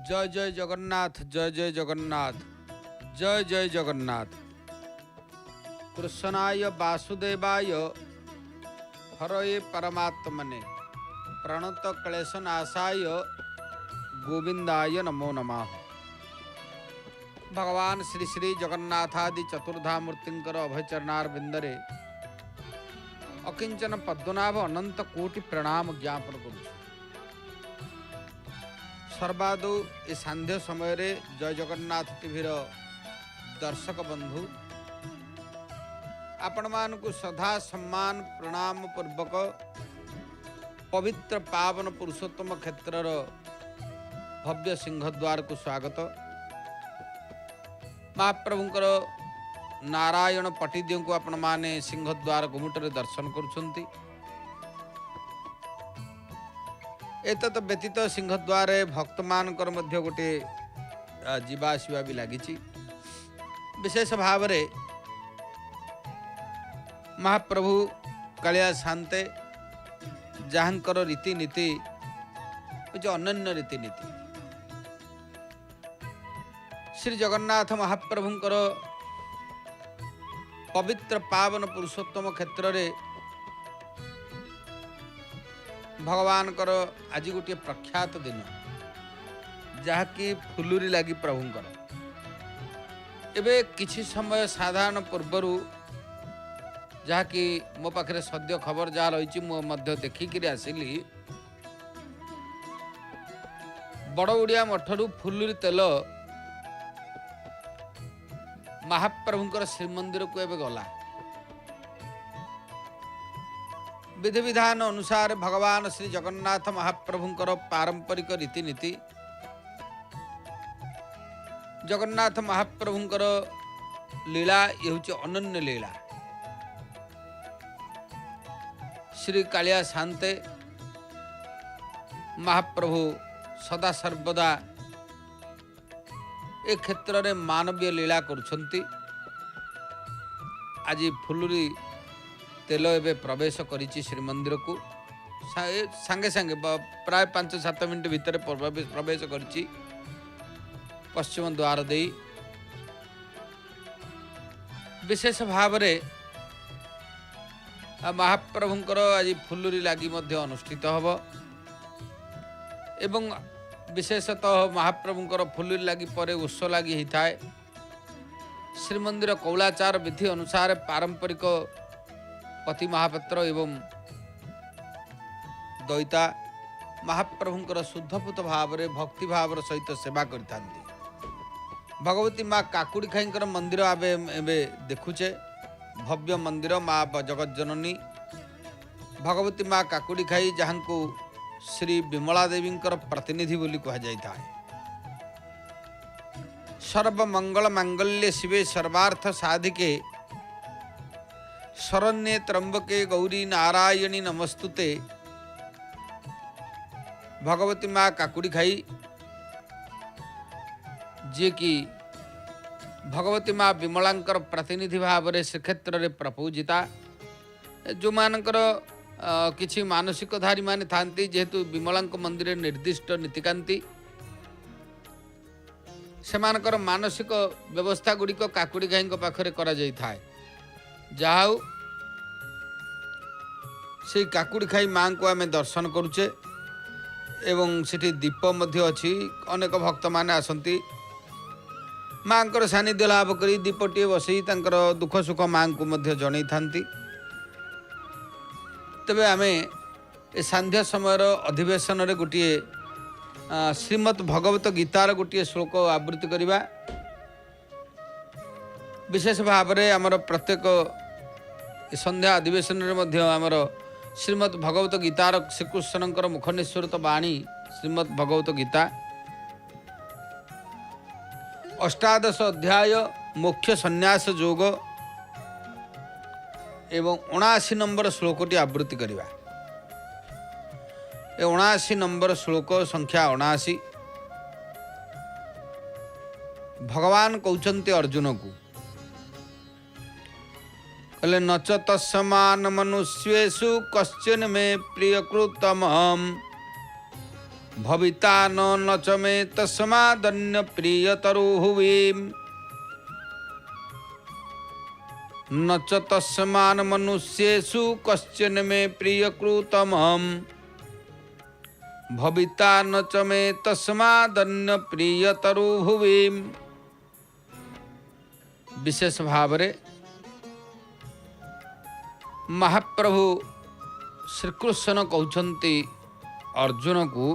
जय जय जगन्नाथ, जय जय जगन्नाथ, जय जय जगन्नाथ। कृष्णाय वासुदेवाय हरये परमात्मने प्रणत क्लेशनाशाय गोविंदाय नमो नमः। भगवान श्री श्री जगन्नाथादि चतुर्धा मूर्तिंकर अभयचरणार बिंदरे अकिंचन पद्मनाभ अनंत कोटि प्रणाम ज्ञापन करुछु। सर्वादौ ए सांध्य समय रे जय जगन्नाथ टीवीर दर्शक बंधु आपण मानकु सदा सम्मान प्रणाम पूर्वक पवित्र पावन पुरुषोत्तम क्षेत्रर भव्य सिंहद्वार को स्वागत। महाप्रभुंकर नारायण पटिदियों को आपण माने सिंहद्वार गुमुटरे दर्शन करुछंती। एतत व्यतीत सिंहद्वार भक्त मानकर मध्य गोटे जीवा आसवा भी लगी। विशेष भाव रे महाप्रभु कालिया शांते जहाँकर रीतिनीति जो अनन्य रीतिनीति श्री जगन्नाथ महाप्रभुंकर पवित्र पावन पुरुषोत्तम क्षेत्र रे भगवान कर आज गोटे प्रख्यात दिन जहाँकि फुलुरी लगी प्रभुंकर। एबे किछि समय साधारण पूर्वरु जहाँकि मो पाखे सद्य खबर जहाँ रही मो मध्य देखिकी आसिली बड़ ओडिया मठरू फुलुरी तेल महाप्रभुंकर श्रीमंदिर को एबे गला। विधि विधान अनुसार भगवान श्री जगन्नाथ महाप्रभुंकर पारंपरिक रीतिनीति जगन्नाथ महाप्रभुंकर लीला ये हूँ अनन्य लीला। श्री कालिया शांते महाप्रभु सदा सर्वदा ए क्षेत्र में मानवीय लीला करुछंती। आज फुलुरी तेल एवं प्रवेश करिछि श्रीमंदिर को सांगे सांगे प्राय 5-7 मिनट भितर प्रवेश करिछि पश्चिम द्वार दे। विशेष भाव रे महाप्रभुंकर आज फुलुरी लगी मध्य अनुष्ठित हब एवं विशेषतः महाप्रभुंकर फुलुरी लगी परे उत्स लगी होता है। श्रीमंदिर कौलाचार विधि अनुसार पारंपरिक पति महापात्र एवं दयिता महाप्रभुंकर शुद्धपुत भाव रे भक्ति भाव सहित सेवा करता। भगवती माँ काकुड़ी खाईंकर मंदिर आबे एबे देखुचे भव्य मंदिर माँ जगत जननी भगवती माँ काकुड़ी खाई जहाँ को श्री विमला देवींकर प्रतिनिधि बोली कहा जाता है। सर्वमंगल मांगल्य शिवे सर्वार्थ साधिके शरण्ये त्र्यंबके गौरी नारायणी नमस्तुते। भगवती माँ काकुड़ी खाई जे कि भगवती माँ विमलांकर प्रतिनिधि भाव में श्रीक्षेत्र में प्रपूजिता। जो मानकर किछि मानसिकधारी माने थांती जेहेतु विमलांक मंदिर निर्दिष्ट नीतिकांति सेमानकर मानसिक व्यवस्था गुड़िक काकुड़ी खाई पाखरे करा जाई थाए। जाऊ से काकुड़ी खाई माँ को आम दर्शन करुचे एवं सेठी दीप मध्य अच्छी अनेक भक्त माने आसंती माँ को सानिध्य लाभ करी दीपटे बसई तांकर दुख सुख माँ को मध्य जणई थांती। तबे आमे ए सांध्य समय अधिवेशन रे गोटे श्रीमद् भगवत गीतार गोटे श्लोक आवृत्ति करिबा। विशेष भाव में आमर प्रत्येक संध्या अधिवेशन रे मध्य आमर श्रीमद् भगवत गीतार श्रीकृष्णकर मुखनिस्सृत बाणी श्रीमद् भगवत गीता 18 अध्याय मोक्ष संन्यास योग एवं 79 नंबर श्लोकटी आवृत्ति करिबा। 79 नंबर श्लोक संख्या 79 भगवान कहते अर्जुन को कहले न च तस्मान मनुष्येषु कश्चन मे प्रियकृतम भविता न च मे तस्मादन्य प्रियतरुहुवीम् न च तस्मान् मनुष्येषु कश्चन मे प्रियकृतमम् भविता न च मे तस्मादन्य प्रियतरुहुवीम्। विशेष भाव रे महाप्रभु श्रीकृष्ण कहते अर्जुन को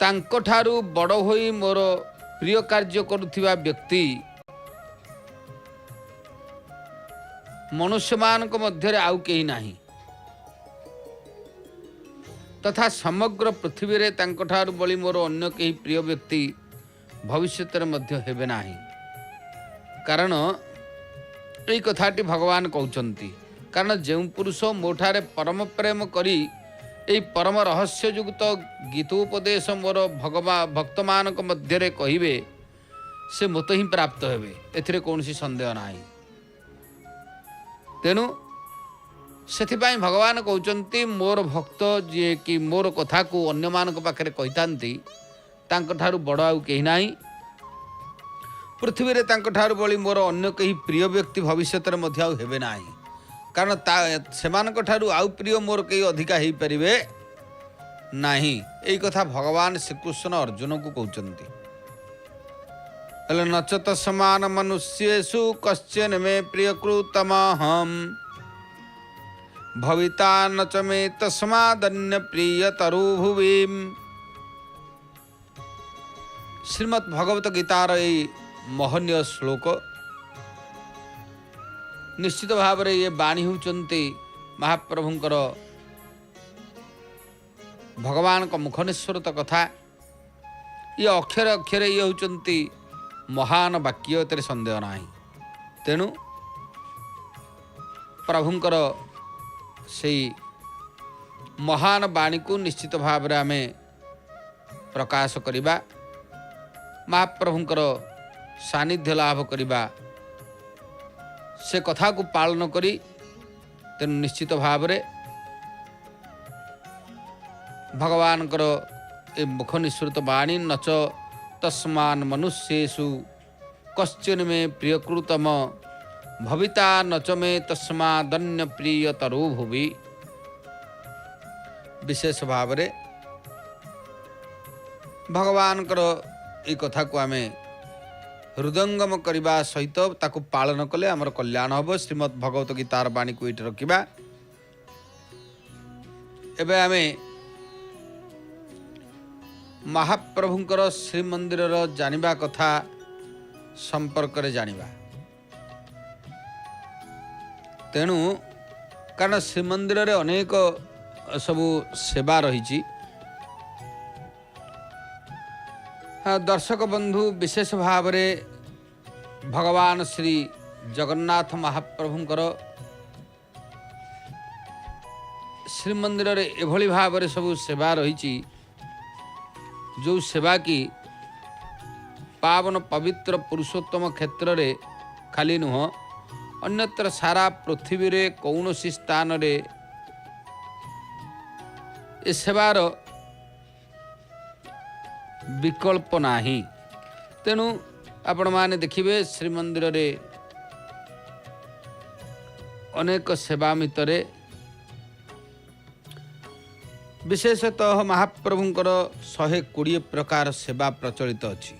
तांको ठारू बड़ होई मोर प्रिय कार्य करुथिबा व्यक्ति मनुष्य मानक मध्य आउ केही नाही तथा समग्र पृथ्वी रे तांको ठारू बली मोर अन्य केही प्रिय व्यक्ति भविष्य मध्य हेबे नाही। कारण यही कथाटी भगवान कहते कारण जो पुरुष मोठारे परम प्रेम करी यही परम रहस्ययुक्त गीतोपदेश मोर भक्त मानक मध्य कहिबे से मत ही प्राप्त हेबे एथिरे कौनसी संदेह नाही। तेणु सेथिपाई भगवान कहते मोर भक्त जी कि मोर कथा को अन्य मानक पाखरे कहितांती तांको ठारू बड़ आउ केही नाही पृथ्वी रे तांको ठारू बली मोर अन्य केही प्रिय व्यक्ति भविष्य मध्य आउ हेबे नाही। कारण सेमानक ठारू आउ प्रिय मोर केही अधिका हेई परिबे नाही। एई कथा भगवान श्रीकृष्ण अर्जुन को कहउचंती न च तस्मान् मनुष्येषु कश्चन मे प्रियकृतमहम् भविता न च मे तस्मादन्य प्रियतरुभुवीम्। श्रीमद् भगवत गीतार यही महनीय श्लोक निश्चित भाव रे ये बाणी होचंती महाप्रभुंकर भगवान का मुखनिस्वरत कथा ये अक्षर अक्षर ये होचंती महान वाक्य तेरे संदेह नाही। तेणु प्रभुंकर से महान बाणी को निश्चित भाव रे आमे प्रकाश करिबा महाप्रभुंकर सानिध्य लाभ करिबा से कथा को पालन करी तेणु निश्चित भाव रे भगवानकर ए मुख निसृत बाणी नच तस्मान् मनुष्येषु कश्चन मे प्रियकृतम भविता नच मे तस्मादन्य प्रियतरो भुवि। विशेष भाव रे भगवानकर ये कथा को आमे हृदयंगम करने सहित ताकू पालन कले आमर कल्याण हम। श्रीमद् भगवत गीतार बाणी को ये रखा एवं आम महाप्रभुंकर श्रीमंदिर जानिबा कथा संपर्क रे जानिबा। तेणु कारण श्रीमंदिर रे अनेक सबू सेवा रही। दर्शक बंधु विशेष भाव रे भगवान श्री जगन्नाथ महाप्रभुंकर श्रीमंदिर रे एभली भाव रे सबू सेवा रही जो सेवा की पावन पवित्र पुरुषोत्तम क्षेत्र रे खाली नुह अन्यत्र सारा पृथ्वी रे कौनसी स्थान रे ए सेवार विकल्प नाही। तेणु आपण माने देखिबे श्रीमंदिर रे अनेक सेवा मितरे विशेषतः महाप्रभुंकर 120 प्रकार सेवा प्रचलित अछि।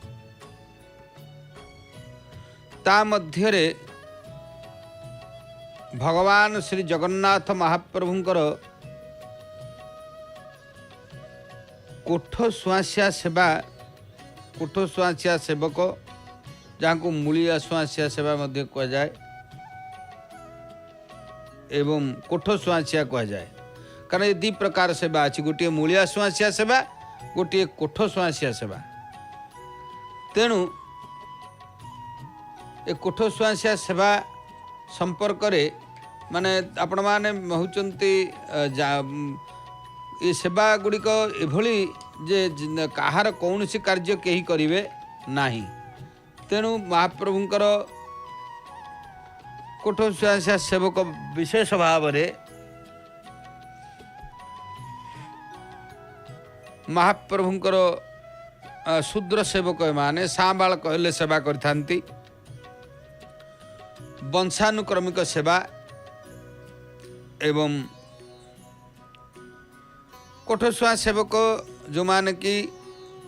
ता मध्य रे भगवान श्री जगन्नाथ महाप्रभुंकर कोठ सुआसिया सेवा कोठ सुआसिया सेवक जहाँ को मूलिया सुआसिया सेवा मध्य कह जाए एवं कोठ सुआसिया कह जाए। कारण ये 2 प्रकार सेवा अच्छी गोटे मूलिया सुआसिया सेवा गोटे कोठ सुआसिया सेवा। तेणु ए कोठ सुआसिया सेवा संपर्क रे माने आपण माने होचंती ये सेवा गुड़िक एभली जे कहार कौन सी कार्य कहीं करिवे नाही। तेणु महाप्रभुंकर कोठ सुआसिया सेवक विशेष भाव रे महाप्रभुंकर शूद्र सेवक एमाने सांबाल कहले सेवा करथांती वंशानुक्रमिक सेवा एवं कोठसुआ सेवक जो माने कि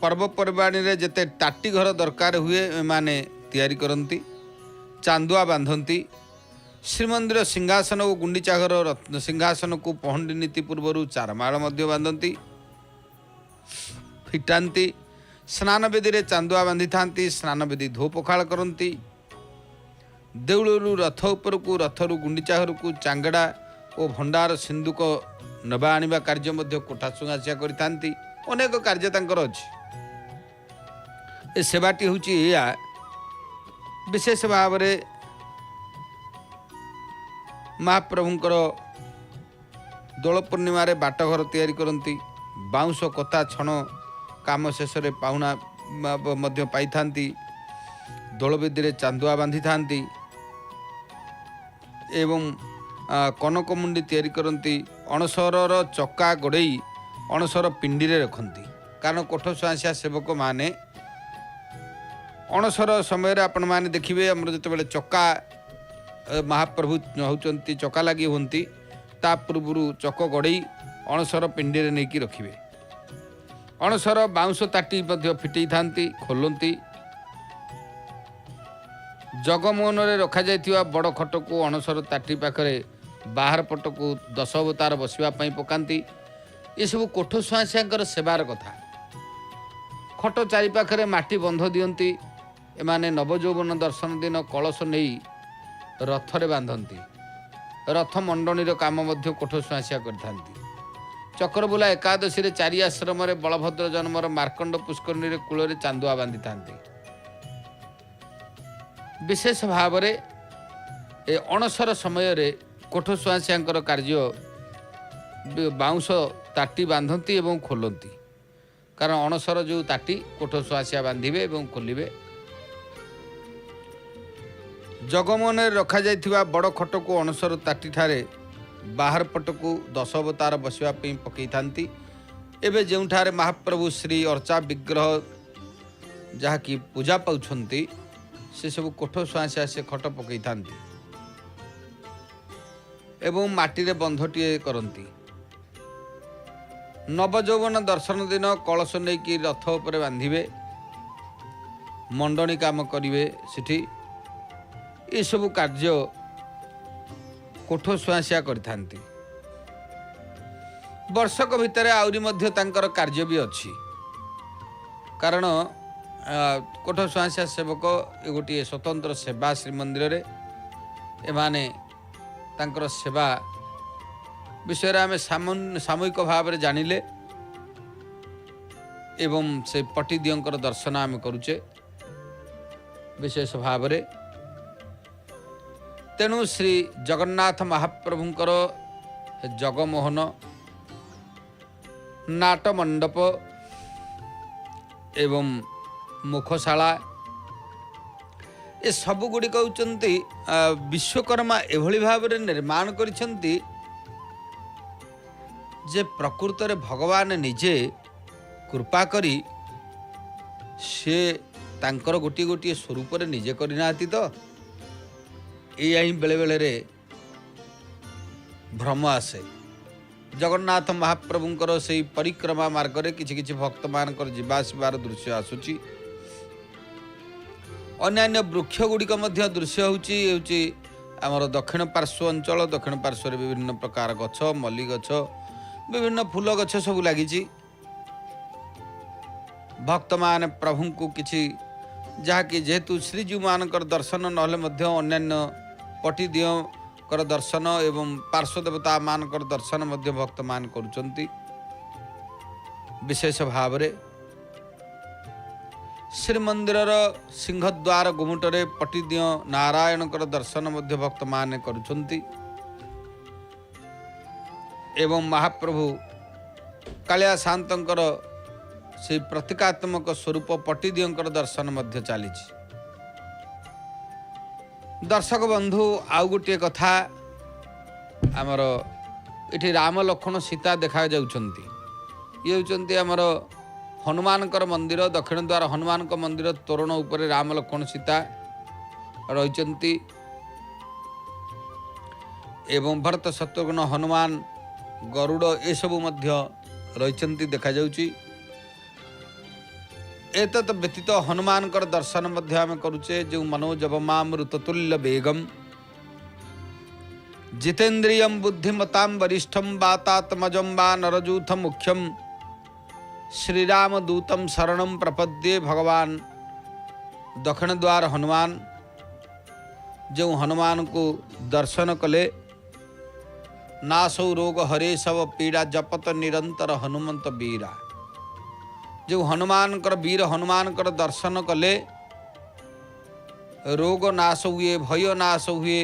पर्वपर्वाणी रे जेते टाटी घर दरकार हुए माने तैयारी करती चांदुआ बांधती श्रीमंदिर सिंहासन और गुंडीचा घर सिंहासन को पहंडी नीति पूर्व चारमाल बांधती फिटाती स्नान बेदी रे चांदुआ बांधि था स्नान बेदी धो पखाड़ करती देउलू रथ उपरकू रथरू गुंडीचा घर को चांगड़ा और भंडार सिंधुक नवा आनिबा कार्य मध्य कोठा सुंगासिया करिथांती अनेक कार्य तांकर अछि। ए सेवाटी होची या विशेष भाव रे महाप्रभुंकर दोल पूर्णिमा रे बाटघर तैयारी करती बाउंश कथा छण काम शेष रे पाहुना मध्य पाई थांती दोलवेदी रे चांदुआ बांधि थांती एवं कनक मुंडी तैयारी करती अणसरर चक्का गोड़ई अणसर पिंडी रे रखती कारण कोठ सुआसिया सेवक माने अणसर समय आपण माने देखिबे हमर जते चक्का महाप्रभु होचंती चक्का लगी होंती ता पूर्व चक गड़ई अणसर पिंडी रे नेकी रखिबे अणसर बाउंश ताटी मध्य फिटई थांती खोलती जगमोहन रे रखा जाइथिबा बड़ खट को अणसर ताटी पाखरे बाहर पट को 10 अवतार बसवा पकाती ये सब कोठ सुआसिया सेवार कथा खट चारि पाखरे माटी बंध दियंती एमाने नवजौवन दर्शन दिन कलश नहीं रथरे बांधती रथ मंडणीर काम मध्य कोठ सुआसिया करथांती चक्रबुला एकादशी रे चारि आश्रम रे बलभद्र जन्मर मार्कंड पुष्करणी रे कूल रे चांदुआ बांधि थांती विशेष भाव रे ए अणसर समय रे कोठ सुआसिया कार्य बाउंश ताटी बांधती एवं खोलती कारण अणसर जो ताटी कोठ सुआसिया बांधिबे एवं खोलिबे जगमोहन रखा जाइथिबा बड़ खट को अणसर ताटी ठारे बाहर पट को 10 अवतार बसवा पकई थांती एबे जोठारे महाप्रभु श्री अर्चा विग्रह जहा कि पूजा पाउछंती से सब कोठ सुआसिया से खट पकई थांती एवं माटी रे बंधटीए करती नवजौवन दर्शन दिन कलश नहीं कि रथ उपरे बांधिबे मंडणी काम करिवे सिठी ये सब कार्य कोठ सुआसिया करथांती वर्षक भितर आउरी मध्य तांकर कार्य भी अच्छी कारण कोठ सुआसिया सेवक ये गोटे स्वतंत्र सेवा श्रीमंदिर रे एमाने तांकर सेवा विषय आम सामूहिक भाव में जानिले एवं से पटिदियों दर्शन आम करुचे विशेष भाव में तेणु श्री जगन्नाथ महाप्रभुंकर जगमोहन नाट मंडप एवं मुखशाला ए सबु गुड़ी कहते विश्वकर्मा एभली भाव में निर्माण करिसेंती जे प्रकृत रे भगवान निजे कृपा करी से तांकर गोटी गोटी स्वरूप रे निजे करना तो या ही बेले बेले रे भ्रम आसे जगन्नाथ महाप्रभुंकर से परिक्रमा मार्ग रे किछि किछि भक्त मानकर जीवासबार दृश्य आसुची अन्यान्य वृक्ष गुड़िक मध्य दृश्य होची आमर दक्षिण पार्श्व अंचल दक्षिण पार्श्व रे विभिन्न प्रकार गछ मल्ली गछ विभिन्न फूल गछ सब लगी भक्त मान प्रभु को किछि जहाँकि जेहेतु श्रीजू मानकर दर्शन नहले मध्य अन्यान्य पटिदियों कर दर्शन एवं पार्श्व देवता मानकर दर्शन मध्य भक्त मान करुचंती विशेष भाव रे श्रीमंदिर सिंहद्वार गुमुटरे पटिदिय नारायणकर दर्शन मध्य भक्त मान करुचंती एवं महाप्रभु कालिया शांतंकर से प्रतीकात्मक स्वरूप पटिदियंकर दर्शन मध्य चली दर्शक बंधु आउ गोटे कथा आमर इठी राम लक्ष्मण सीता देखा जाउछंती ये होचंती आमर हनुमानकर मंदिर दक्षिण द्वार हनुमान मंदिर तोरण उपरे राम लक्ष्मण सीता रही एवं भरत शत्रुघ्न हनुमान गरुड़ ये सबू रही देखा जाउची। एतत् व्यतीत हनुमानकर दर्शन आम करुचे जो मनोजवमामृततुल्य वेगम जितेन्द्रियं बुद्धिमतां वरिष्ठं वातात्मजं वा नरजूथ मुख्यम श्रीरामदूतं शरणं प्रपद्ये भगवान दक्षिण द्वार हनुमान जो हनुमान को दर्शन कले नासौ रोग हरे सब पीड़ा जपत निरंतर हनुमंत बीरा जो हनुमानकर वीर हनुमानकर दर्शन कले रोग नाश हुए भय नाश हुए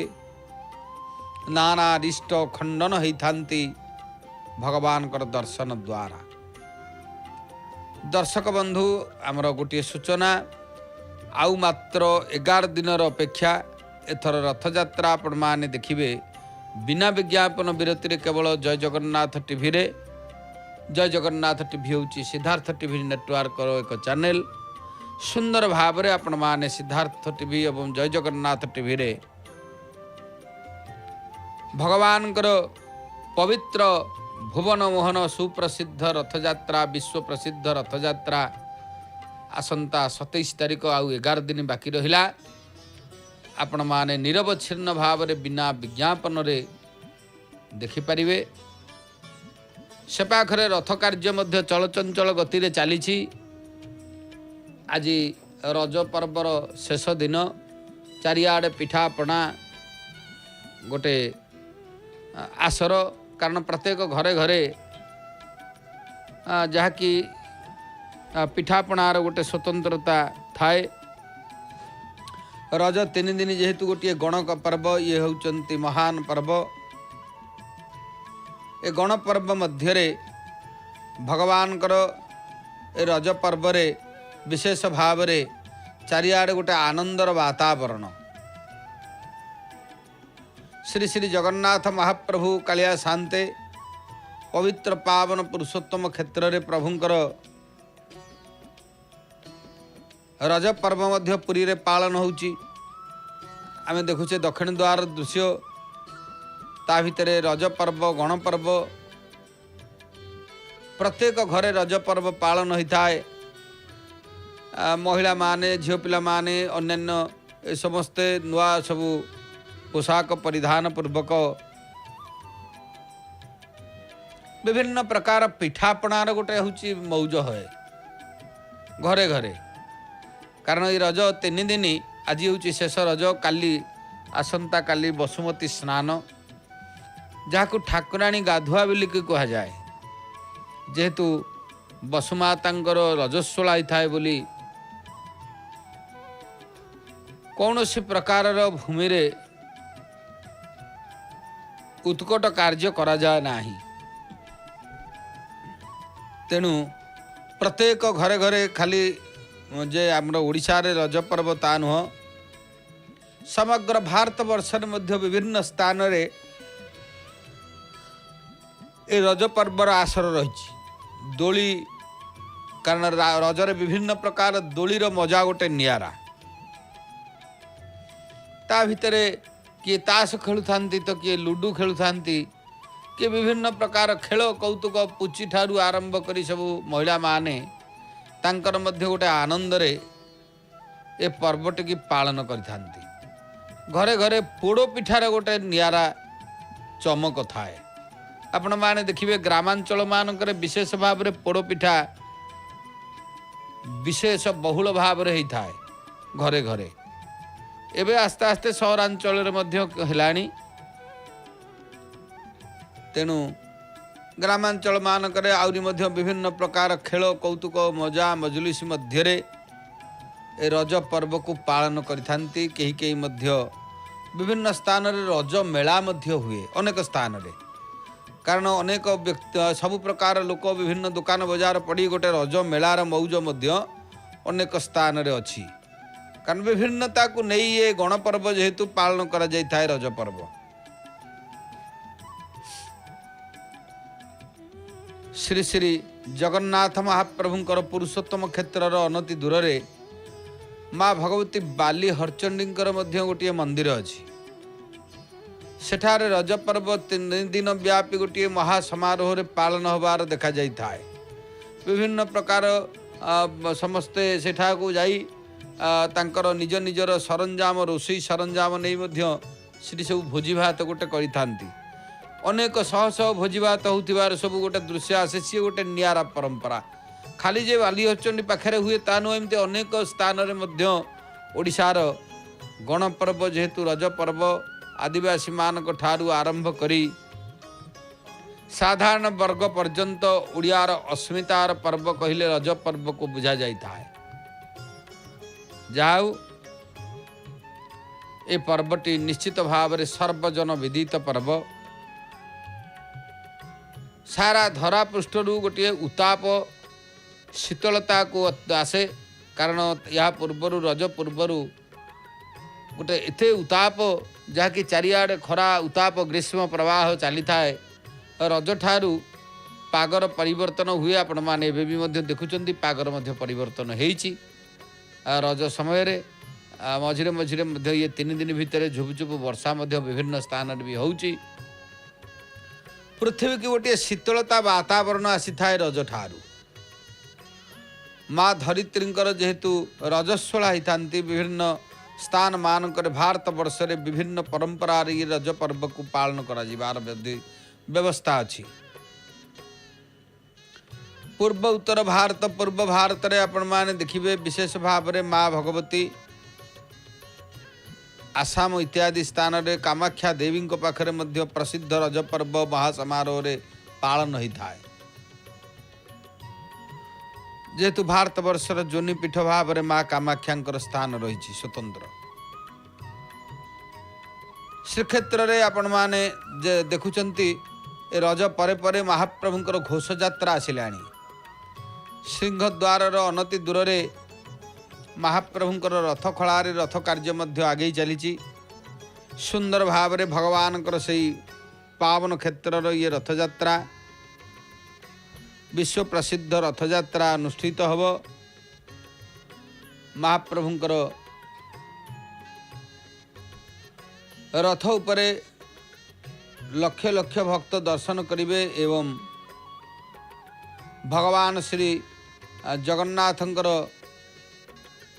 नाना रिष्ट खंडन होती भगवान कर दर्शन द्वारा। दर्शक बंधु आमर गोटे सूचना आउ मात्र 11 दिन अपेक्षा एथर रथयात्रा आपण माने देखिबे बिना विज्ञापन विरति केवल जय जगन्नाथ टीवी रे। जय जगन्नाथ टीवी होची सिद्धार्थ टीवी नेटवर्क एक चैनल सुंदर भाव रे आपण माने सिद्धार्थ टीवी एवं जय जगन्नाथ टीवी रे भगवान पवित्र भुवन मोहन सुप्रसिद्ध रथयात्रा विश्व प्रसिद्ध रथयात्रा आसंता 27 तारिख आउ 11 दिन बाकी रहिला। आपण माने निरवच्छिन्न भाव रे बिना विज्ञापन रे देखि परिवे। से पाखरे रथ कार्य मध्य चलचंचल गति रे चलीछि। आज रज पर्वर शेष दिन चारिआडे पिठापଣା गोटे आसर कारण प्रत्येक घरे घरे जहाँकि पिठापणार गोटे स्वतंत्रता थाए। रज 3 दिन जेहेतु गोटे गणक पर्व ये होचंती महान पर्व। ए गण पर्व मध्य भगवानकर ए रज पर्व रे विशेष भाव रे चारिआडे गोटे आनंदर वातावरण। श्री श्री जगन्नाथ महाप्रभु कालिया शांते पवित्र पावन पुरुषोत्तम क्षेत्र रे प्रभुंकर रज पर्व मध्य पुरी रे पालन होउची। आमे देखुचे दक्षिण द्वार दृश्य ता भितरे रज पर्व गण पर्व प्रत्येक घरे रज पर्व पालन होता है। महिला माने झील पिला माने अन्यान्य ए समस्ते नुआ सबू पोशाक परिधान पूर्वक विभिन्न प्रकार पिठापणार गोटे हूँ मौज है घरे घरे। कारण ये रज 3 दिन आज हूँ शेष रज काली आसंता काली बसुमती स्नान जहाँ को ठाकुराणी गाधुआ बोलिकी कह जाए जेहेतु बसुमातांकर रजस्वला होता है बोली कौन सी प्रकार भूमि रे उत्कट कार्य करा जाए नाही। तेणु प्रत्येक घरे घरे खाली जे आमर ओडिशा रे रज पर्व ता नुह समग्र भारत वर्ष मध्य विभिन्न स्थान रे ए रज पर्वर आसर रही दोली कारण रजरे विभिन्न प्रकार दोलीर मजा गोटे नियारा। ता भितरे किए ताश खेलु थांती तो किए लुडु खेलु थांती किए विभिन्न प्रकार खेल कौतुक पुची ठारू आरंभ करी सब महिला माने तांकर मध्य गोटे आनंद रे ए पर्वटी की पालन करिथांती। घरे घरे पोड़ो पिठार गोटे नियारा चमक थाए। आपण माने देखिबे ग्रामांचल मानकर विशेष भाव रे पोड़ो पिठा विशेष बहुल भाव रे ही थाए घरे घरे। एबे आस्ते आस्ते सहरांचल रे मध्य हेलाणी। तेणु ग्रामांचल मानकर आउरी मध्य विभिन्न प्रकार खेल कौतुक मजा मजलिस मध्य रे ए रज पर्व को पालन करिथांती। केही केही मध्य विभिन्न स्थान रे रज मेला मध्य हुए अनेक स्थान रे कारण अनेक व्यक्ति सब प्रकार लोक विभिन्न दुकान बजार पड़ी गोटे रज मेलार मौज मध्य अनेक स्थान रे अछि। कारण विभिन्नता को नहीं ये गणपर्व जेहेतु पालन करा जाय थाए रज पर्व। श्री श्री जगन्नाथ महाप्रभुंकर पुरुषोत्तम क्षेत्रर अनति दूर रे माँ भगवती बाली हरचंडींकर मध्य गोटे मंदिर अच्छी सेठारे रज पर्व 3 दिन व्यापी गोटे महासमारोह रे पालन होबार देखा जाई थाए। विभिन्न प्रकार समस्ते सेठा को जाई तांकर निज निजर सरंजाम रोषई सरंजाम नहीं मध्य सेठी सब भोजी भात गोटे करिथांती। अनेक शह शह भोजी भात होतिबार सब गोटे दृश्य आसे सी गोटे नियारा परंपरा खाली जे बाली हरचंडी पाखरे हुए ता नु एमती अनेक स्थान रे मध्य ओडिशार गणपर्व जेहेतु रज पर्व आदिवासी मानक ठारू आरंभ करी साधारण वर्ग पर्यंत ओडियार अस्मितार पर्व कहिले रज पर्व को बुझा जाई थाए। जाऊ ए पर्वटी निश्चित भाव रे सर्वजन विदित पर्व। सारा धरा पृष्ठरू गोटे उताप शीतलता को आसे कारण या पूर्वर रज पूर्वर गोटे एते उताप जहाँकि चारिआडे खरा उताप ग्रीष्म प्रवाह चली थाए। रज ठारू पागर परिवर्तन हुए आपण माने एबे भी मध्य देखुचंती पागर मध्य परिवर्तन हेइची। रज समय रे मझिरे मझिरे मध्य ये 3 दिन भितर झुपझुप वर्षा मध्य विभिन्न स्थान भी होउची। पृथ्वी की गोटे शीतलता वातावरण आसी थाए रज ठारू। माँ धरित्रींकर जेहेतु रजस्वला होती विभिन्न स्थान मानकर भारत वर्ष रे विभिन्न परंपरा ये रज पर्व को पालन करा व्यवस्था अच्छी। पूर्व उत्तर भारत पूर्व भारत रे आपण माने देखिबे विशेष भाव रे माँ भगवती आसाम इत्यादि स्थान रे कामाख्या देवी पाखरे मध्य प्रसिद्ध रज पर्व महासमारोह रे पालन होता है। जेहेतु भारत वर्षर जोनीपीठ भाव में माँ कामाख्यांकर स्थान रही स्वतंत्र। श्रीक्षेत्र रे आपण माने देखुचंती रज परे परे महाप्रभुंकर घोष यात्रा आसिलाणी। सिंहद्वार अनति दूर रे महाप्रभुंकर रथ खଳାରେ रथ कार्य मध्य आगे चली सुंदर भाव रे भगवानकर सही पावन क्षेत्र ये रथ यात्रा विश्व प्रसिद्ध रथ यात्रा अनुष्ठित हब। महाप्रभुंकर रथ उपरे लक्ष लक्ष भक्त दर्शन करिवे एवं भगवान श्री जगन्नाथंकर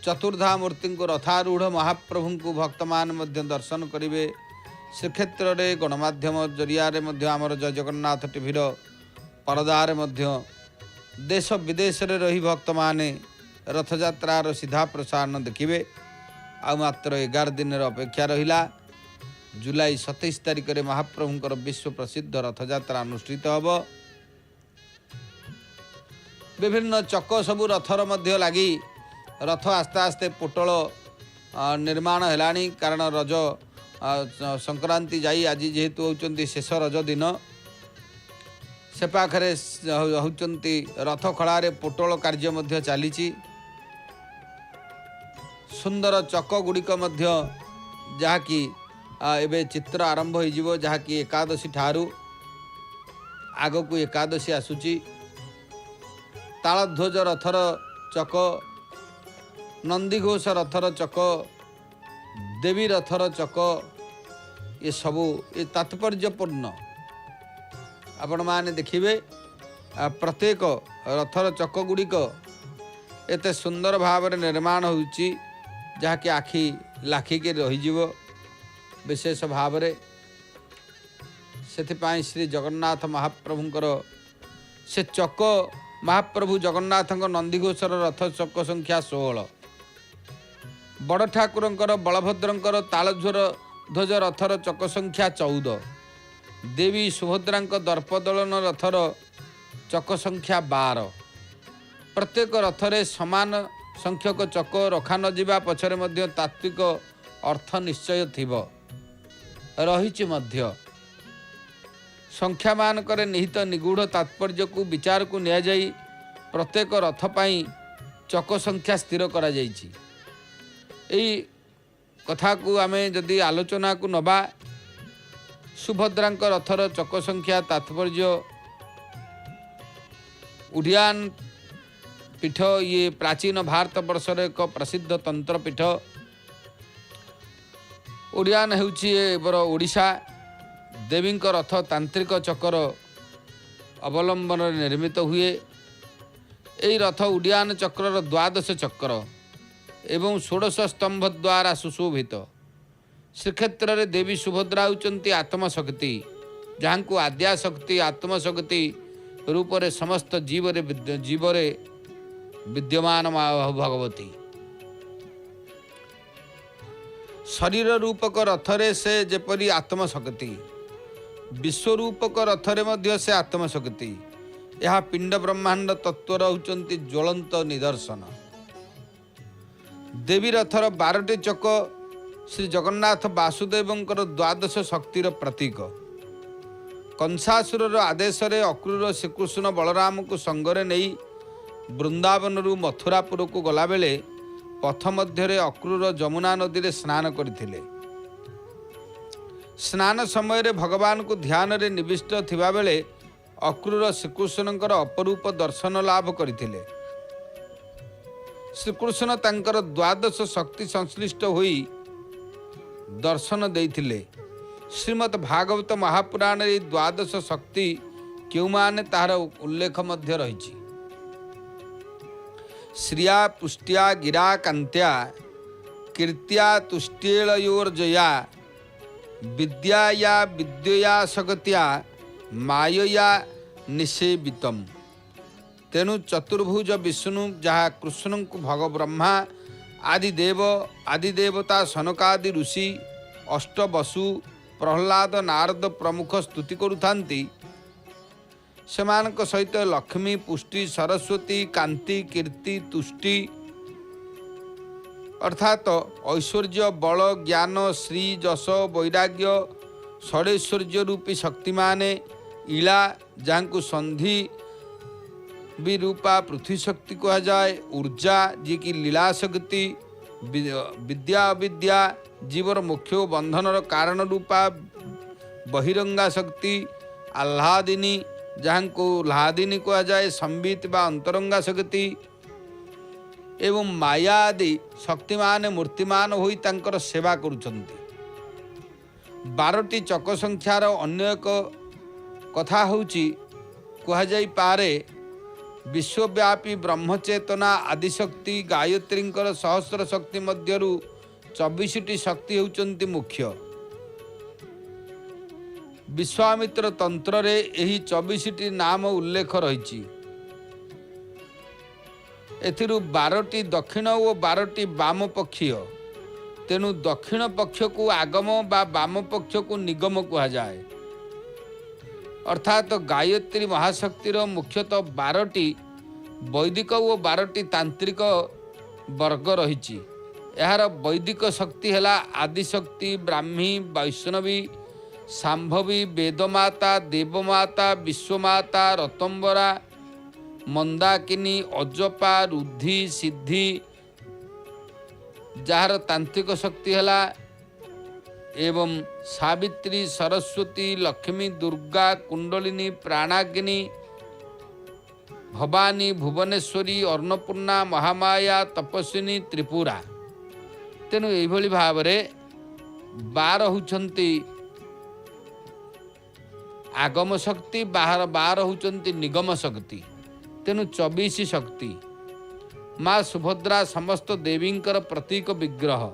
चतुर्धा मूर्ति को रथारूढ़ महाप्रभु को भक्त मान मध्य दर्शन करिवे। श्रीक्षेत्र रे गणमाध्यम जरिया रे मध्य आमर जय जगन्नाथ टीवीर परदार मध्य देश विदेश रे रही भक्त माने रथ यात्रार सीधा प्रसारण देखिवे। आ मात्र 11 दिन अपेक्षा रहिला। जुलाई 27 तारिख रे महाप्रभुंकर विश्व प्रसिद्ध रथ यात्रा अनुष्ठित हब। विभिन्न चक सबु रथर मध्य लगी रथ आस्ते आस्ते पोटल निर्माण हेलानी कारण रज संक्रांति जाई आज जेहेतु होचंती शेष रज दिन से पाखरे होचंती रथ खଳାରେ पोटल कार्य मध्य चलीची। सुंदर चक गुड़िक मध्य जहाँकि एबे चित्र आरंभ हो जहाँकि एकादशी ठारू आग को एकादशी आसुची। तालध्वज रथर चक नंदीघोष रथर चक देवी रथर चक ये सबू ये तात्पर्यपूर्ण आपण माने देखिए। प्रत्येक रथर चक गुड़िक एत सुंदर भाव निर्माण होची जहाँकि आखि लाखिके रहीजिव विशेष भाव से श्री जगन्नाथ महाप्रभुंकर से चक महाप्रभु जगन्नाथंक नंदीघोषर रथ चक संख्या 16 बड़ ठाकुरंकर बलभद्रंकर तालध्वर ध्वज रथर चक संख्या 14 देवी सुभद्रांक दर्पदलन रथर चक संख्या 12 प्रत्येक रथरे समान संख्यक चक रखा न जिबा पछरे मध्य तात्विक अर्थ निश्चय थिब रहिछि मध्य संख्या मानकर निहित निगूढ़ तात्पर्य को विचार को निया जाई प्रत्येक रथ पाई चक संख्या स्थिर करा जाइछि। एई कथा को आमे जदि आलोचना को नबा सुभद्रांक रथर चक संख्या तात्पर्य उडियान पीठ ये प्राचीन भारत वर्षर एक प्रसिद्ध तंत्र पीठ। उडियान होउछि एबर ओडिशा देवी रथ तांत्रिक चक्र अवलंबन निर्मित हुए। यही रथ उडियान चक्रर 12 चक्र एवं 16 स्तंभ द्वारा सुशोभित। श्रीक्षेत्र में देवी सुभद्रा होउचंती आत्मशक्ति, जहाँ को आद्याशक्ति आत्मशक्ति रूप से समस्त जीवरे विद्यमान भगवती। शरीर रूपक रथरे से जेपरी आत्मशक्ति, विश्वरूपक रथरे मध्य से आत्मशक्ति। यह पिंड ब्रह्मांड तत्वर होउचंती ज्वलंत निदर्शन। देवी रथर 12टी चक श्री जगन्नाथ वासुदेवंकर 12 शक्तिर प्रतीक। कंसासुर आदेश अक्रूर श्रीकृष्ण बलराम को संगरे नहीं वृंदावन मथुरापुर को गला बेले पथ मध्य अक्रूर जमुना नदी में स्नान करथिले। स्नान समय भगवान को ध्यान रे निविष्ट थिबा बेले अक्रूर श्रीकृष्णकर अपरूप दर्शन लाभ करथिले। श्रीकृष्ण तांकर 12 शक्ति संश्लिष्ट होई दर्शन देइथिले। श्रीमद् भागवत महापुराण 12 शक्ति क्यों तार उल्लेख मध्य रही। श्रिया पुष्ट्या गिरा कांत्या कीर्त्या तुष्ट्येलयोर्जया विद्याया विद्यया शक्त्या मायया निषेवितम। तेणु चतुर्भुज विष्णु जहाँ कृष्ण को भग ब्रह्मा आदि देवता सनकादि ऋषि अष्टवसु प्रहलाद नारद प्रमुख स्तुति करुथांती, सेमानक सहित लक्ष्मी पुष्टि सरस्वती कांति कीर्ति तुष्टि अर्थात ऐश्वर्य बल ज्ञान श्री जश वैराग्य षडेश्वर्य रूपी शक्ति माने इला जहाँ को संधि भी रूपा पृथ्वी शक्ति कहा जाए, ऊर्जा जी की लीला शक्ति, विद्या अविद्या जीवर मुख्य बंधनर कारण रूपा बहिरंगा शक्ति, आह्लादिनी जहाँ को ल्हादिनी कहा जाए, संबित बा अंतरंगा शक्ति एवं माया आदि शक्तिमान मूर्तिमान होई तांकर सेवा करुछंती। 12टी चक संख्यार अन्य एक कथा होउची कहा जाई पारे विश्वव्यापी ब्रह्मचेतना आदिशक्ति गायत्रींकर सहस्र शक्ति मध्यरु 24टी शक्ति होउचंती मुख्य। विश्वामित्र तंत्र रे एही 24टी नाम उल्लेख रही। एथिरु 12टी दक्षिण और 12टी वाम पक्षीय। तेणु दक्षिण पक्ष को आगम बा वाम पक्ष को निगम कहा जाए। अर्थात गायत्री महाशक्तिर मुख्यतः 12टी वैदिक और 12टी तांत्रिक वर्ग रही। यार वैदिक शक्ति है आदिशक्ति, ब्राह्मी, वैष्णवी, सांभवी, वेदमाता, देवमाता, विश्वमाता, रतंबरा, मंदाकिनी, अजपा, रुद्धि, सिद्धि जार तांत्रिक शक्ति है एवं सावित्री, सरस्वती, लक्ष्मी, दुर्गा, कुंडलिनी, प्राणाग्नि, भवानी, भुवनेश्वरी, अन्नपूर्णा, महामाया, तपस्विनी, त्रिपुरा। तेणु यही भाव में 12 होती आगम शक्ति, 12 होती निगम शक्ति। तेणु 24 शक्ति। माँ सुभद्रा समस्त देवींकर प्रतीक विग्रह।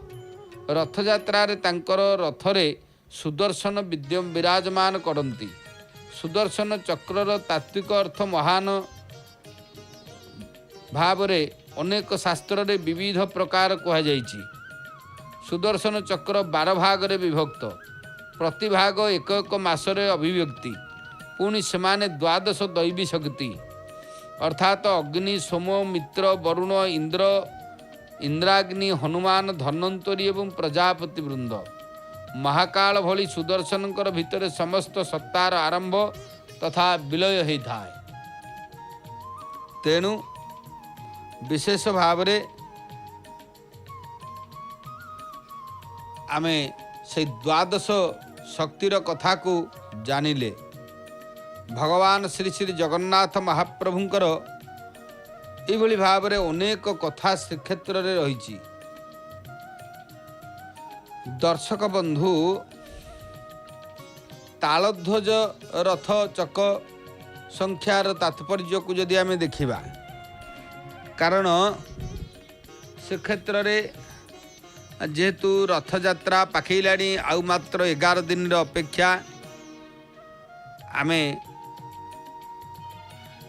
रथयात्रा तांकर रथरे सुदर्शन विराजमान करती। सुदर्शन चक्रर तात्विक अर्थ महान भाव रे अनेक शास्त्र रे विविध प्रकार कहा जाइछि। सुदर्शन चक्र 12 भाग रे विभक्त। प्रति भाग एक एक मासरे अभिव्यक्ति। पुणी सेमाने 12 दैवी शक्ति अर्थात अग्नि, सोम, मित्र, वरुण, इंद्र, इंद्राग्नि, हनुमान, धन्वंतरी एवं प्रजापति वृंद। महाकाल भली सुदर्शनकर भितर समस्त सत्तार आरंभ तथा विलय होता है। तेणु विशेष भाव रे आमे से 12 शक्तिर कथा को जानिले। भगवान श्री श्री जगन्नाथ महाप्रभुंकर एभली भाव अनेक कथा श्रीक्षेत्र में रही। दर्शक बंधु तालध्वज रथ चक संख्यार तात्पर्य को जदि आम देखा, कारण श्रीक्षेत्र में जेहेतु रथयात्रा पाखैलाणी आउ मात्र 11 दिन अपेक्षा आमे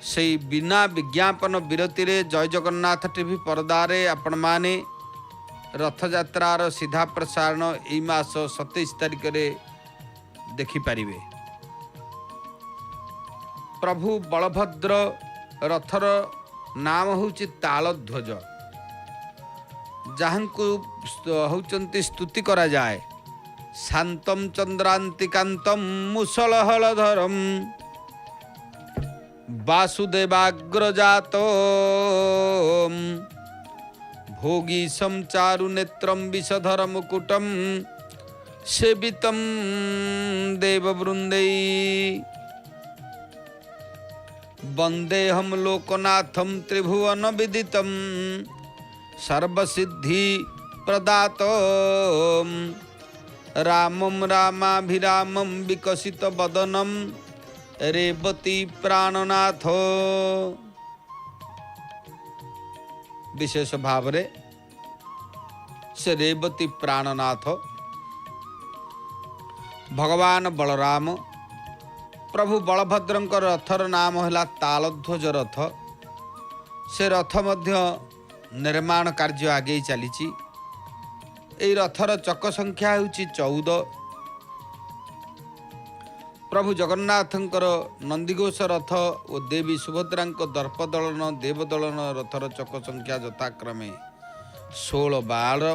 से बिना विज्ञापन विरति रे जय जगन्नाथ टीवी पर्दारे आपण माने रथयात्रार सीधा प्रसारण एई मास 27 तारिख रे देखिपारे। प्रभु बलभद्र रथर नाम होउछि तालध्वज, जहाँकु होउचंती स्तुति करा जाए। शांतम चंद्रांतिकांतम मुसलहलधरम वासुदेवाग्रजातो भोगी चारु नेत्रम विषधर मुकुटम सेवितम देववृंदै वंदेहम लोकनाथम त्रिभुवन विदितम सर्वसिद्धि प्रदातो रामम रामाभिरामम विकसित वदनम रेवती प्राणनाथ। विशेष भाव रे से रेवती प्राणनाथ भगवान बलराम प्रभु बलभद्रंक रथर नाम है तालध्वज रथ। से रथ मध्य निर्माण कार्य आगे चली। यही रथर चक संख्या होची 14। प्रभु जगन्नाथंकर नंदीघोष रथ और देवी सुभद्रांक दर्पदलन देवदलन रथर चक संख्या यथाक्रमे 16 12।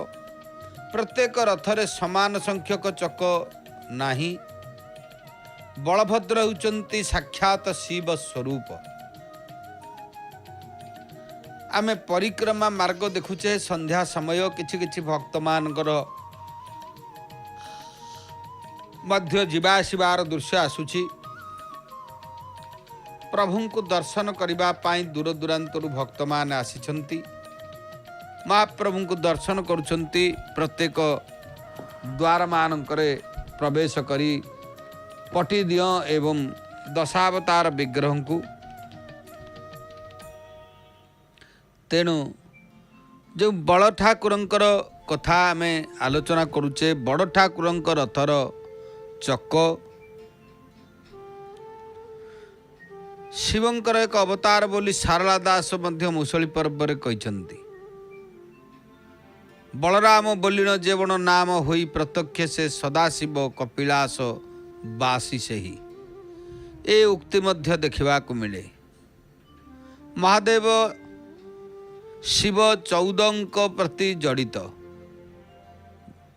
प्रत्येक रथरे समान संख्यक चक नाही। बलभद्र होउचंती साक्षात शिव स्वरूप। आमे परिक्रमा मार्ग देखुचे संध्या समय किछि किछि भक्त मानकर मध्य जीवाशिबार दृश्य आसुछि। प्रभु को दर्शन करिबा पाई दूर दूरांतरु भक्त मान आसिछंती। महाप्रभु को दर्शन करुछंती। प्रत्येक द्वार मानकरे प्रवेश करी पटिदिय एवं दशावतार विग्रह को। तेणु जो बड़ ठाकुरंकर कथा आमे आलोचना करुचे, बड़ ठाकुरंकर रथर चक शिवंकर एक अवतार बोली सारला दास मध्य मुसली पर्व रे कहिसंती। बलराम बोलिन जेवण नाम होई प्रत्यक्ष से सदाशिव कपिलास बासी से ही। ए उक्ति मध्य देखा मिले। महादेव शिव 14 प्रति जड़ित।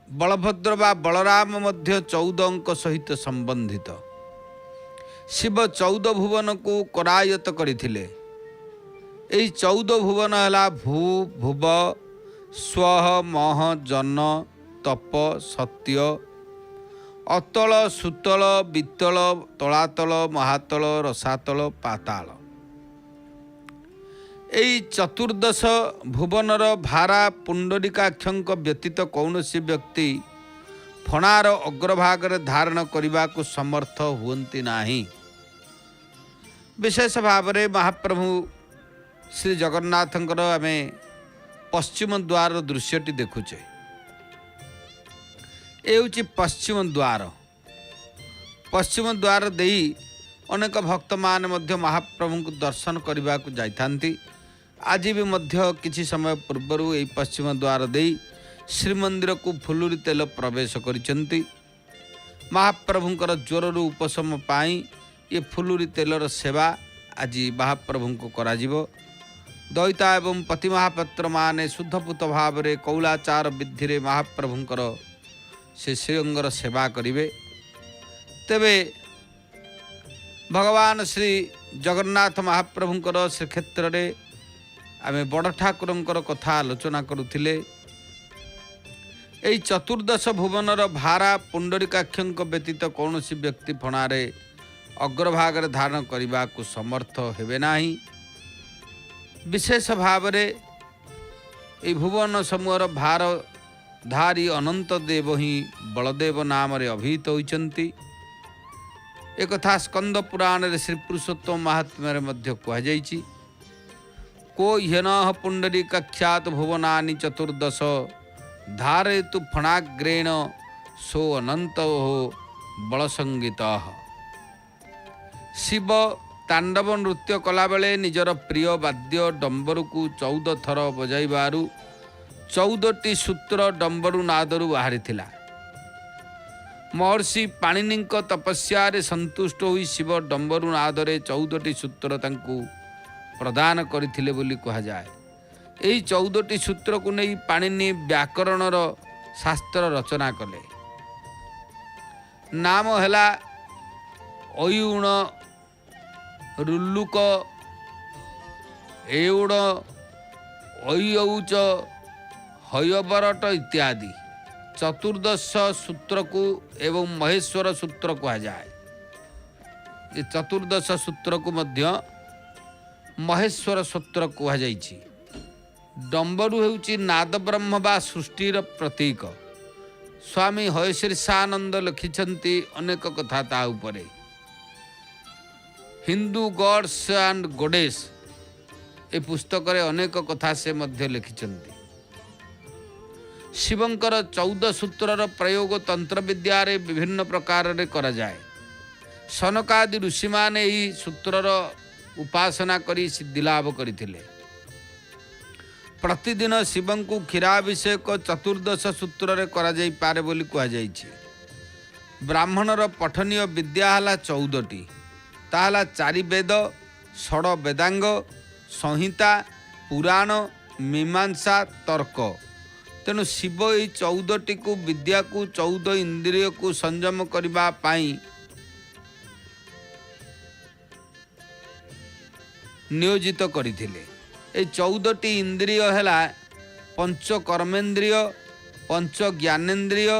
बलभद्र बा बलराम मध्य 14 सहित संबंधित। शिव 14 भुवन को करायत करथिले। एही 14 भुवन हला भू भुव स्वह मह जन तप सत्य अतल सुतल वितल तलातल महातल रसातल पाताल। एई चतुर्दश भुवनर भारा पुंडरीकाक्षंक व्यतीत कौनसी व्यक्ति फणार अग्रभाग धारण करने को समर्थ हुअंती नाही। विशेष भाव में महाप्रभु श्री जगन्नाथंकर आमे पश्चिम द्वार दृश्यटी देखुचे। ये पश्चिम द्वार। पश्चिम द्वार देई अनेक भक्त मान मध्य महाप्रभु को दर्शन करने को जाइथांती। आज भी मध्य किछि समय पूर्वर यही पश्चिम द्वार देई श्रीमंदिर को फुलुरी तेल प्रवेश करिसेंती। महाप्रभुंकर ज्वररू उपशम पाई ये फुलुरी तेलर सेवा आज महाप्रभु को कराजिवो। दैता एवं पति महापात्र माने शुद्धपूत भाव में कौलाचार विधि रे महाप्रभुंकर से श्रीअंगर सेवा करिवे। तेबे भगवान श्री जगन्नाथ महाप्रभुंकर श्रीक्षेत्र रे आमे बड़ ठाकुरंकर कथा आलोचना करुथिले। एई चतुर्दश भुवनर भारा पुंडरीकाक्षंक व्यतीत कौनसी व्यक्ति फणारे अग्रभागरे धारण करने को समर्थ हेबे नाही। विशेष भाव ये भुवन समूहर भार धारी अनंत देव ही बलदेव नाम अभिहित होइचंती। एक कथा स्कंद पुराण रे श्री पुरुषोत्तम महात्म्य मध्य कहुଯାଇଛି। को ह्यनः पुंडरीकाख्यात भुवनानि चतुर्दश धारयतु फणाग्रेण सो अनंत बलसंगीतः। शिव तांडव नृत्य कला बेले निजर प्रिय वाद्य डंबरू को 14 थर बजाइबारु 14टी सूत्र डंबरू नादरू बाहरी थिला। महर्षि पाणिनि तपस्या संतुष्ट होई शिव डंबरू नादरे 14टी सूत्र तांकु प्रदान करथिले बोली कहा जाए। एही 14टी सूत्र को नहीं पाणिनि व्याकरणर शास्त्र रचना कले। नाम हैला अयुण रुल्लुक एउड़ अयौच हयबरट इत्यादि 14 सूत्र को एवं महेश्वर सूत्र कहा जाए। ये 14 सूत्र को मध्य महेश्वर सूत्र कहा जाइछि। डंबरू हेउछि नाद ब्रह्म बा सृष्टिर प्रतीक। स्वामी हयशीर्षानंद लिखिछन्ति अनेक कथा ता उपरे। हिंदू गॉड्स एंड गॉडेस ए पुस्तक रे अनेक कथा से मध्य लिखिछन्ति। शिवंकर 14 सूत्रर प्रयोग तंत्र विद्या रे विभिन्न प्रकार रे करा जाए। सनकादि ऋषि माने एही सूत्रर उपासना करी सिद्धि लाभ करथिले। प्रतिदिन शिवं को क्षीराभिषेक 14 सूत्र रे करा जाई पारे बोली कहा जाइछि। ब्राह्मणर पठनीय विद्या हला 14टी। ताहला 4 वेद 6 वेदांग संहिता पुराण मीमांसा तर्क। तेणु शिव ये 14टी को विद्या को 14 इंद्रिय को संयम करबा पाई नियोजित करथिले। ए 14टी इंद्रिय हैला पंच कर्मेंद्रिय पंच ज्ञानेन्द्रिय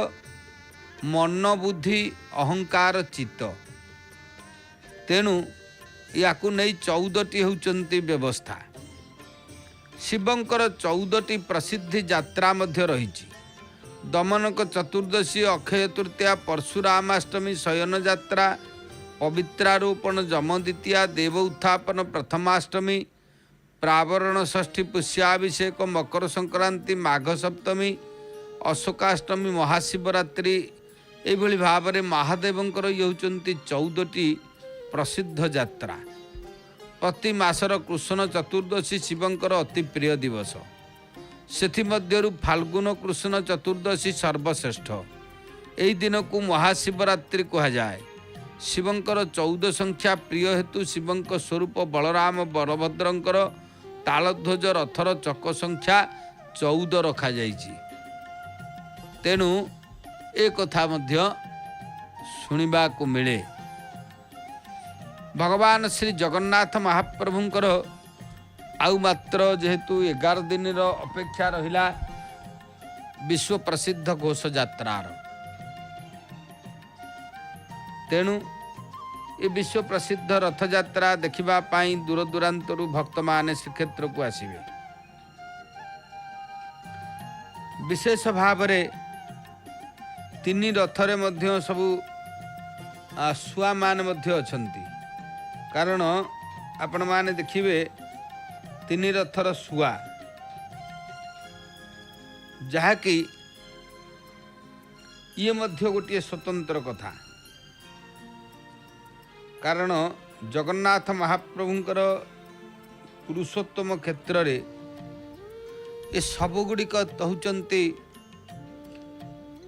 मन बुद्धि अहंकार चित्त। तेणु याकू नहीं 14टी होउचंती व्यवस्था। शिवंकर 14टी प्रसिद्धि यात्रा मध्य रहिछि। दमनक चतुर्दशी अक्षय तृतीया परशुरामाष्टमी शयन यात्रा पवित्रारोपण जम द्वितीया देव उत्थापन प्रथमाष्टमी प्रावरण षष्ठी पुष्याभिषेक मकर संक्रांति माघ सप्तमी अशोकाष्टमी महाशिवरात्रि एभली भाव में महादेवंकर ये होउचंती 14टी प्रसिद्ध यात्रा। प्रति मासर कृष्ण चतुर्दशी शिवंकर अति प्रिय दिवस। सेथिमध्यरु फाल्गुन कृष्ण चतुर्दशी सर्वश्रेष्ठ। एही दिन को महाशिवरात्रि कहा जाए। शिवंकर 14 संख्या प्रिय हेतु शिवंक स्वरूप बलराम बलभद्रंकर तालध्वज रथर चक संख्या 14 रखा जाइछि। तेणु ए कथा मध्य शुणिबा को मिले। भगवान श्री जगन्नाथ महाप्रभुंकर आउ मात्र जेहेतु 11 दिन अपेक्षा रहिला विश्व प्रसिद्ध घोष यात्रार। तेणु ये विश्व प्रसिद्ध रथ यात्रा देखिबा पाई दूर दूरांतरु भक्त माने श्रीक्षेत्र को आसिबे। विशेष भाव रे 3 रथरे मध्य सबु सुआ मान मध्य अछंती। कारण आपण माने देखिबे 3 रथर सुआ जहा कि ये मध्य गोटे स्वतंत्र कथा। कारण जगन्नाथ महाप्रभुंकर पुरुषोत्तम क्षेत्र रे ये सबगुड़िक होउचंती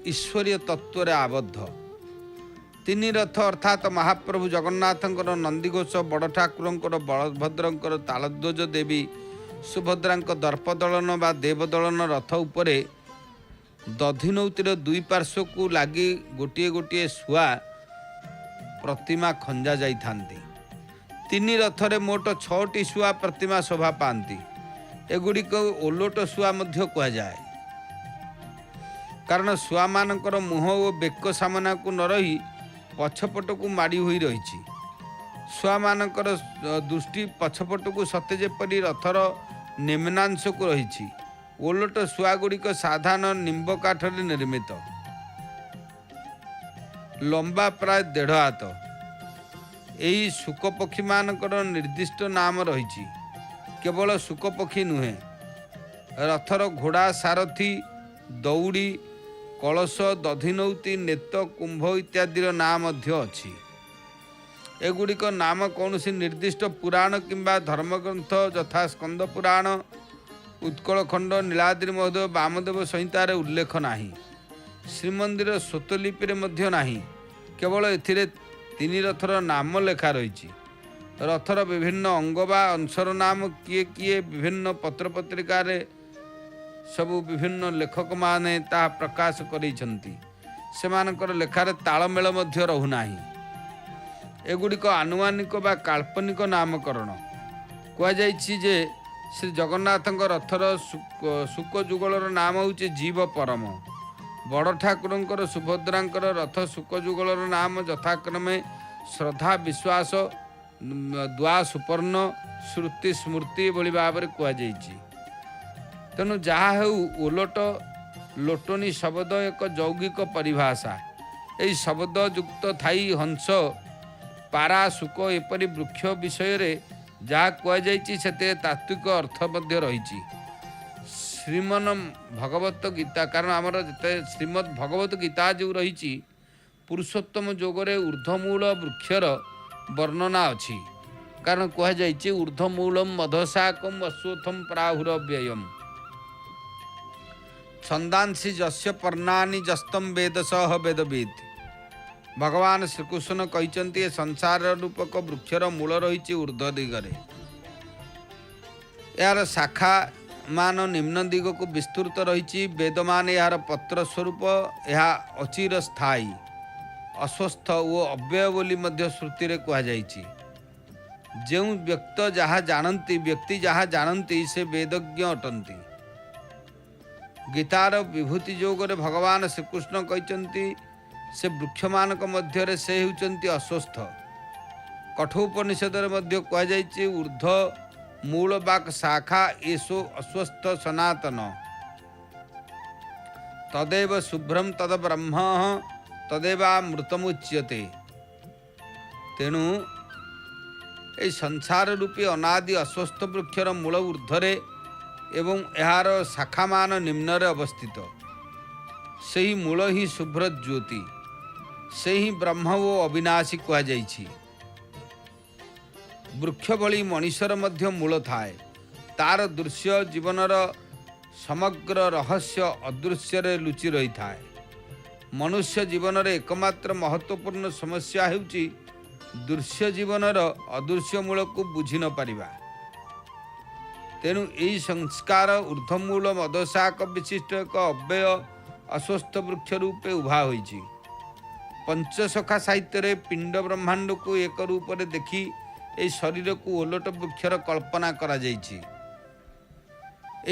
ईश्वरीय तत्व रे आबद्ध। 3 रथ अर्थात महाप्रभु जगन्नाथंकर नंदीघोष बड़ ठाकुरंकर बलभद्रंकर तालध्वज देवी सुभद्रांक दर्पदलन बा देवदलन रथ उपरे दधिनौतिर 2 पार्श्व को लगी गोटे गोटे सुआ प्रतिमा खंजा जाई थांती। 3 रथरे मोट 6टी सुआ प्रतिमा शोभा पाती। एगुड़िक ओलोट सुआ मध्य कहा जाए। कारण सुआ मानकर मुह और बेक सामना को न रही पछपट को माड़ी हुई रही। ଛୁଆମାନଙ୍କର ଦୃଷ୍ଟି ପଛପଟକୁ ସତେ ଯେପରି ରଥର ନିମ୍ନାଂଶକୁ ରହିଛି। ଓଲଟ ଶୁଆଗୁଡ଼ିକ ସାଧାରଣ ନିମ୍ବ କାଠରେ ନିର୍ମିତ, ଲମ୍ବା ପ୍ରାୟ 1.5 ହାତ। ଏହି ଶୁକ ପକ୍ଷୀମାନଙ୍କର ନିର୍ଦ୍ଦିଷ୍ଟ ନାମ ରହିଛି। କେବଳ ଶୁକ ପକ୍ଷୀ ନୁହେଁ, ରଥର ଘୋଡ଼ା, ସାରଥୀ, ଦଉଡ଼ି, କଳସ, ଦଧିନଉତି, ନେତ, କୁମ୍ଭ ଇତ୍ୟାଦିର ନାଁ ମଧ୍ୟ ଅଛି। ଏଗୁଡ଼ିକ ନାମ କୌଣସି ନିର୍ଦ୍ଦିଷ୍ଟ ପୁରାଣ କିମ୍ବା ଧର୍ମଗ୍ରନ୍ଥ ଯଥା ସ୍କନ୍ଦ ପୁରାଣ, ଉତ୍କଳଖଣ୍ଡ, ନୀଳାଦ୍ରି ମହୋଦୟ, ବାମଦେବ ସଂହିତାରେ ଉଲ୍ଲେଖ ନାହିଁ। ଶ୍ରୀମନ୍ଦିର ସ୍ୱତ୍ତ୍ୱଲିପିରେ ମଧ୍ୟ ନାହିଁ। କେବଳ ଏଥିରେ 3 ରଥର ନାମ ଲେଖା ରହିଛି। ରଥର ବିଭିନ୍ନ ଅଙ୍ଗ ବା ଅଂଶର ନାମ କିଏ କିଏ ବିଭିନ୍ନ ପତ୍ରପତ୍ରିକାରେ ସବୁ ବିଭିନ୍ନ ଲେଖକମାନେ ତାହା ପ୍ରକାଶ କରିଛନ୍ତି। ସେମାନଙ୍କର ଲେଖାରେ ତାଳମେଳ ମଧ୍ୟ ରହୁନାହିଁ। ଏଗୁଡ଼ିକ ଆନୁମାନିକ ବା କାଳ୍ପନିକ ନାମକରଣ। କୁହାଯାଇଛି ଯେ ଶ୍ରୀ ଜଗନ୍ନାଥଙ୍କ ରଥର ଶୁକ ଯୁଗଳର ନାମ ହେଉଛି ଜୀବ ପରମ। ବଡ଼ ଠାକୁରଙ୍କର ସୁଭଦ୍ରାଙ୍କର ରଥ ଶୁକ ଯୁଗଳର ନାମ ଯଥାକ୍ରମେ ଶ୍ରଦ୍ଧା, ବିଶ୍ୱାସ, ଦ୍ୱା ସୁପର୍ଣ୍ଣ, ଶ୍ରୁତି, ସ୍ମୃତି ଏଭଳି ଭାବରେ କୁହାଯାଇଛି। ତେଣୁ ଯାହା ହେଉ, ଓଲଟ ଲୋଟନି ଶବ୍ଦ ଏକ ଯୌଗିକ ପରିଭାଷା। ଏହି ଶବ୍ଦ ଯୁକ୍ତ ଥାଇ ହଂସ, ପାରା, ଶୁକ ଏପରି ବୃକ୍ଷ ବିଷୟରେ ଯାହା କୁହାଯାଇଛି ସେଥିରେ ତାତ୍ତ୍ୱିକ ଅର୍ଥ ମଧ୍ୟ ରହିଛି। ଶ୍ରୀମନ ଭଗବତ ଗୀତା, କାରଣ ଆମର ଯେତେ ଶ୍ରୀମଦ୍ ଭଗବତ ଗୀତା ଯେଉଁ ରହିଛି, ପୁରୁଷୋତ୍ତମ ଯୋଗରେ ଊର୍ଦ୍ଧ୍ୱମୂଳ ବୃକ୍ଷର ବର୍ଣ୍ଣନା ଅଛି। କାରଣ କୁହାଯାଇଛି ଊର୍ଦ୍ଧ୍ୱମୂଳମ୍ ମଧଶାକମ୍ ଅଶ୍ୱତ୍ଥମ୍ ପ୍ରାହୁରବ୍ୟୟମ୍ ଛନ୍ଦାଂସି ଯସ୍ୟ ପର୍ଣ୍ଣାନି ଯସ୍ତମ୍ ବେଦସଃ ବେଦବିତ୍। ଭଗବାନ ଶ୍ରୀକୃଷ୍ଣ କହିଛନ୍ତି, ଏ ସଂସାର ରୂପକ ବୃକ୍ଷର ମୂଳ ରହିଛି ଊର୍ଦ୍ଧ୍ୱ ଦିଗରେ। ଏହାର ଶାଖା ମାନ ନିମ୍ନ ଦିଗକୁ ବିସ୍ତୃତ ରହିଛି। ବେଦମାନ ଏହାର ପତ୍ର ସ୍ୱରୂପ। ଏହା ଅଚିରସ୍ଥାୟୀ, ଅସ୍ୱସ୍ଥ ଓ ଅବ୍ୟୟ ବୋଲି ମଧ୍ୟ ଶ୍ରୁତିରେ କୁହାଯାଇଛି। ଯେଉଁ ବ୍ୟକ୍ତି ଯାହା ଜାଣନ୍ତି ସେ ବେଦଜ୍ଞ ଅଟନ୍ତି। ଗୀତାର ବିଭୂତି ଯୋଗରେ ଭଗବାନ ଶ୍ରୀକୃଷ୍ଣ କହିଛନ୍ତି, ସେ ବୃକ୍ଷମାନଙ୍କ ମଧ୍ୟରେ ସେ ହେଉଛନ୍ତି ଅସ୍ୱସ୍ଥ। କଠୋପନିଷଦରେ ମଧ୍ୟ କୁହାଯାଇଛି, ଊର୍ଦ୍ଧ୍ୱ ମୂଳ ବାକ୍ ଶାଖା ଏଷୋ ଅସ୍ୱସ୍ଥ ସନାତନ ତଦେବ ଶୁଭ୍ରମ୍ ତଦ ବ୍ରହ୍ମ ତଦେବାମୃତମୁଚ୍ୟତେ। ତେଣୁ ଏହି ସଂସାର ରୂପୀ ଅନାଦି ଅସ୍ୱସ୍ଥ ବୃକ୍ଷର ମୂଳ ଊର୍ଦ୍ଧ୍ୱରେ ଏବଂ ଏହାର ଶାଖାମାନ ନିମ୍ନରେ ଅବସ୍ଥିତ। ସେହି ମୂଳ ହିଁ ଶୁଭ୍ର ଜ୍ୟୋତି, ସେହି ବ୍ରହ୍ମ ଓ ଅବିନାଶୀ କୁହାଯାଇଛି। ବୃକ୍ଷ ଭଳି ମଣିଷର ମଧ୍ୟ ମୂଳ ଥାଏ। ତାର ଦୃଶ୍ୟ ଜୀବନର ସମଗ୍ର ରହସ୍ୟ ଅଦୃଶ୍ୟରେ ଲୁଚି ରହିଥାଏ। ମନୁଷ୍ୟ ଜୀବନରେ ଏକମାତ୍ର ମହତ୍ତ୍ୱପୂର୍ଣ୍ଣ ସମସ୍ୟା ହେଉଛି ଦୃଶ୍ୟ ଜୀବନର ଅଦୃଶ୍ୟ ମୂଳକୁ ବୁଝି ନ ପାରିବା। ତେଣୁ ଏହି ସଂସ୍କାର ଊର୍ଦ୍ଧ୍ୱମୂଳ ମଦଶାକ ବିଶିଷ୍ଟ ଏକ ଅବ୍ୟୟ ଅସ୍ୱସ୍ଥ ବୃକ୍ଷ ରୂପେ ଉଭା ହୋଇଛି। ପଞ୍ଚସଖା ସାହିତ୍ୟରେ ପିଣ୍ଡ ବ୍ରହ୍ମାଣ୍ଡକୁ ଏକ ରୂପରେ ଦେଖି ଏହି ଶରୀରକୁ ଓଲଟ ବୃକ୍ଷର କଳ୍ପନା କରାଯାଇଛି।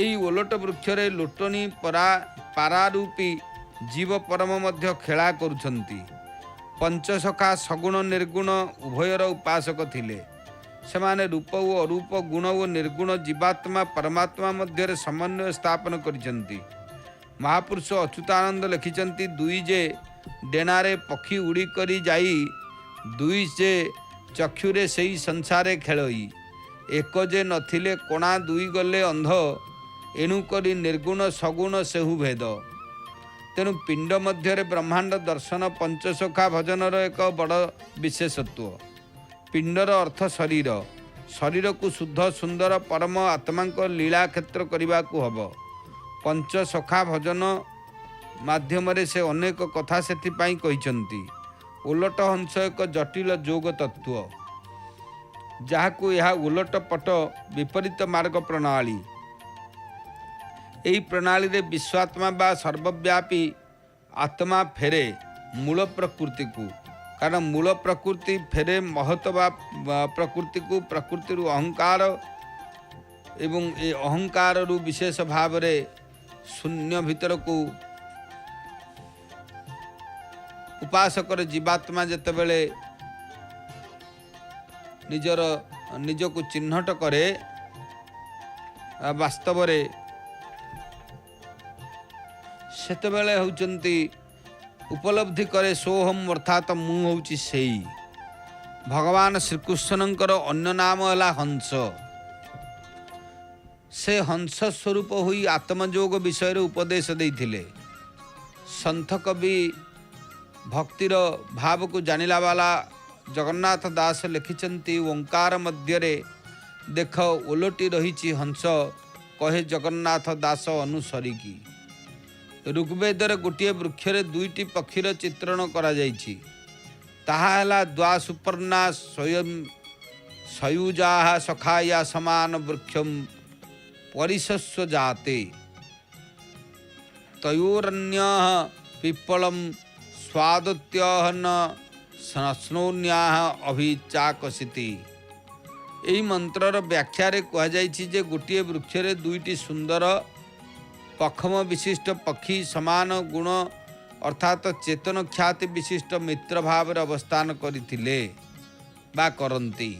ଏହି ଓଲଟ ବୃକ୍ଷରେ ଲୋଟନି ପାରା ରୂପୀ ଜୀବ ପରମ ମଧ୍ୟ ଖେଳା କରୁଛନ୍ତି। ପଞ୍ଚସଖା ସଗୁଣ ନିର୍ଗୁଣ ଉଭୟର ଉପାସକ ଥିଲେ। ସେମାନେ ରୂପ ଓ ଅରୂପ, ଗୁଣ ଓ ନିର୍ଗୁଣ, ଜୀବାତ୍ମା ପରମାତ୍ମା ମଧ୍ୟରେ ସମନ୍ୱୟ ସ୍ଥାପନ କରିଛନ୍ତି। ମହାପୁରୁଷ ଅଚ୍ୟୁତାନନ୍ଦ ଲେଖିଛନ୍ତି, ଦୁଇ ଯେ ଡେଣାରେ ପକ୍ଷୀ ଉଡ଼ି କରି ଯାଇ, ଦୁଇ ଯେ ଚକ୍ଷୁରେ ସେଇ ସଂସାରେ ଖେଳଇ, ଏକ ଯେ ନଥିଲେ କୋଣା, ଦୁଇ ଗଲେ ଅନ୍ଧ, ଏଣୁ କରି ନିର୍ଗୁଣ ସଗୁଣ ସେହୁ ଭେଦ। ତେଣୁ ପିଣ୍ଡ ମଧ୍ୟରେ ବ୍ରହ୍ମାଣ୍ଡ ଦର୍ଶନ ପଞ୍ଚସଖା ଭଜନର ଏକ ବଡ଼ ବିଶେଷତ୍ୱ। ପିଣ୍ଡର ଅର୍ଥ ଶରୀର। ଶରୀରକୁ ଶୁଦ୍ଧ ସୁନ୍ଦର ପରମ ଆତ୍ମାଙ୍କ ଲୀଳା କ୍ଷେତ୍ର କରିବାକୁ ହେବ। ପଞ୍ଚସଖା ଭଜନ ମାଧ୍ୟମରେ ସେ ଅନେକ କଥା ସେଥିପାଇଁ କହିଛନ୍ତି। ଓଲଟ ହଂସ ଏକ ଜଟିଳ ଯୋଗ ତତ୍ତ୍ୱ, ଯାହାକୁ ଏହା ଓଲଟ ପଟ ବିପରୀତ ମାର୍ଗ ପ୍ରଣାଳୀ। ଏହି ପ୍ରଣାଳୀରେ ବିଶ୍ୱାତ୍ମା ବା ସର୍ବବ୍ୟାପୀ ଆତ୍ମା ଫେରେ ମୂଳ ପ୍ରକୃତିକୁ। କାରଣ ମୂଳ ପ୍ରକୃତି ଫେରେ ମହତ ବା ପ୍ରକୃତିକୁ। ପ୍ରକୃତିରୁ ଅହଙ୍କାର ଏବଂ ଏ ଅହଙ୍କାରରୁ ବିଶେଷ ଭାବରେ ଶୂନ୍ୟ ଭିତରକୁ ଉପାସକର ଜୀବାତ୍ମା ଯେତେବେଳେ ନିଜକୁ ଚିହ୍ନଟ କରେ ବାସ୍ତବରେ ସେତେବେଳେ ହେଉଛନ୍ତି ଉପଲବ୍ଧି କରେ ସୋହମ୍ ଅର୍ଥାତ୍ ମୁଁ ହେଉଛି ସେଇ। ଭଗବାନ ଶ୍ରୀକୃଷ୍ଣଙ୍କର ଅନ୍ୟ ନାମ ହେଲା ହଂସ। ସେ ହଂସ ସ୍ୱରୂପ ହୋଇ ଆତ୍ମଯୋଗ ବିଷୟରେ ଉପଦେଶ ଦେଇଥିଲେ। ସନ୍ଥ କବି ଭକ୍ତିର ଭାବକୁ ଜାଣିଲା ବାଲା ଜଗନ୍ନାଥ ଦାସ ଲେଖିଛନ୍ତି, ଓଙ୍କାର ମଧ୍ୟରେ ଦେଖ ଓଲଟି ରହିଛି ହଂସ, କହେ ଜଗନ୍ନାଥ ଦାସ ଅନୁସରିକି। ଋଗ୍ବେଦରେ ଗୋଟିଏ ବୃକ୍ଷରେ ଦୁଇଟି ପକ୍ଷୀର ଚିତ୍ରଣ କରାଯାଇଛି। ତାହା ହେଲା ଦ୍ୱା ସୁପର୍ଣ୍ଣା ସୟୁଜା ସଖାୟା ସମାନ ବୃକ୍ଷମ୍ ପରିଶସ୍ୱ ଜାତେ ତୟୋରନ୍ୟ ପିପଳମ୍ ସ୍ୱାଦତ୍ୟହନ ସ୍ନୋନ୍ୟା ଅଭିଚାକସିତି। ଏହି ମନ୍ତ୍ରର ବ୍ୟାଖ୍ୟାରେ କୁହାଯାଇଛି ଯେ ଗୋଟିଏ ବୃକ୍ଷରେ ଦୁଇଟି ସୁନ୍ଦର ପଖମ ବିଶିଷ୍ଟ ପକ୍ଷୀ ସମାନ ଗୁଣ ଅର୍ଥାତ୍ ଚେତନ ଖ୍ୟାତି ବିଶିଷ୍ଟ ମିତ୍ର ଭାବରେ ଅବସ୍ଥାନ କରିଥିଲେ ବା କରନ୍ତି।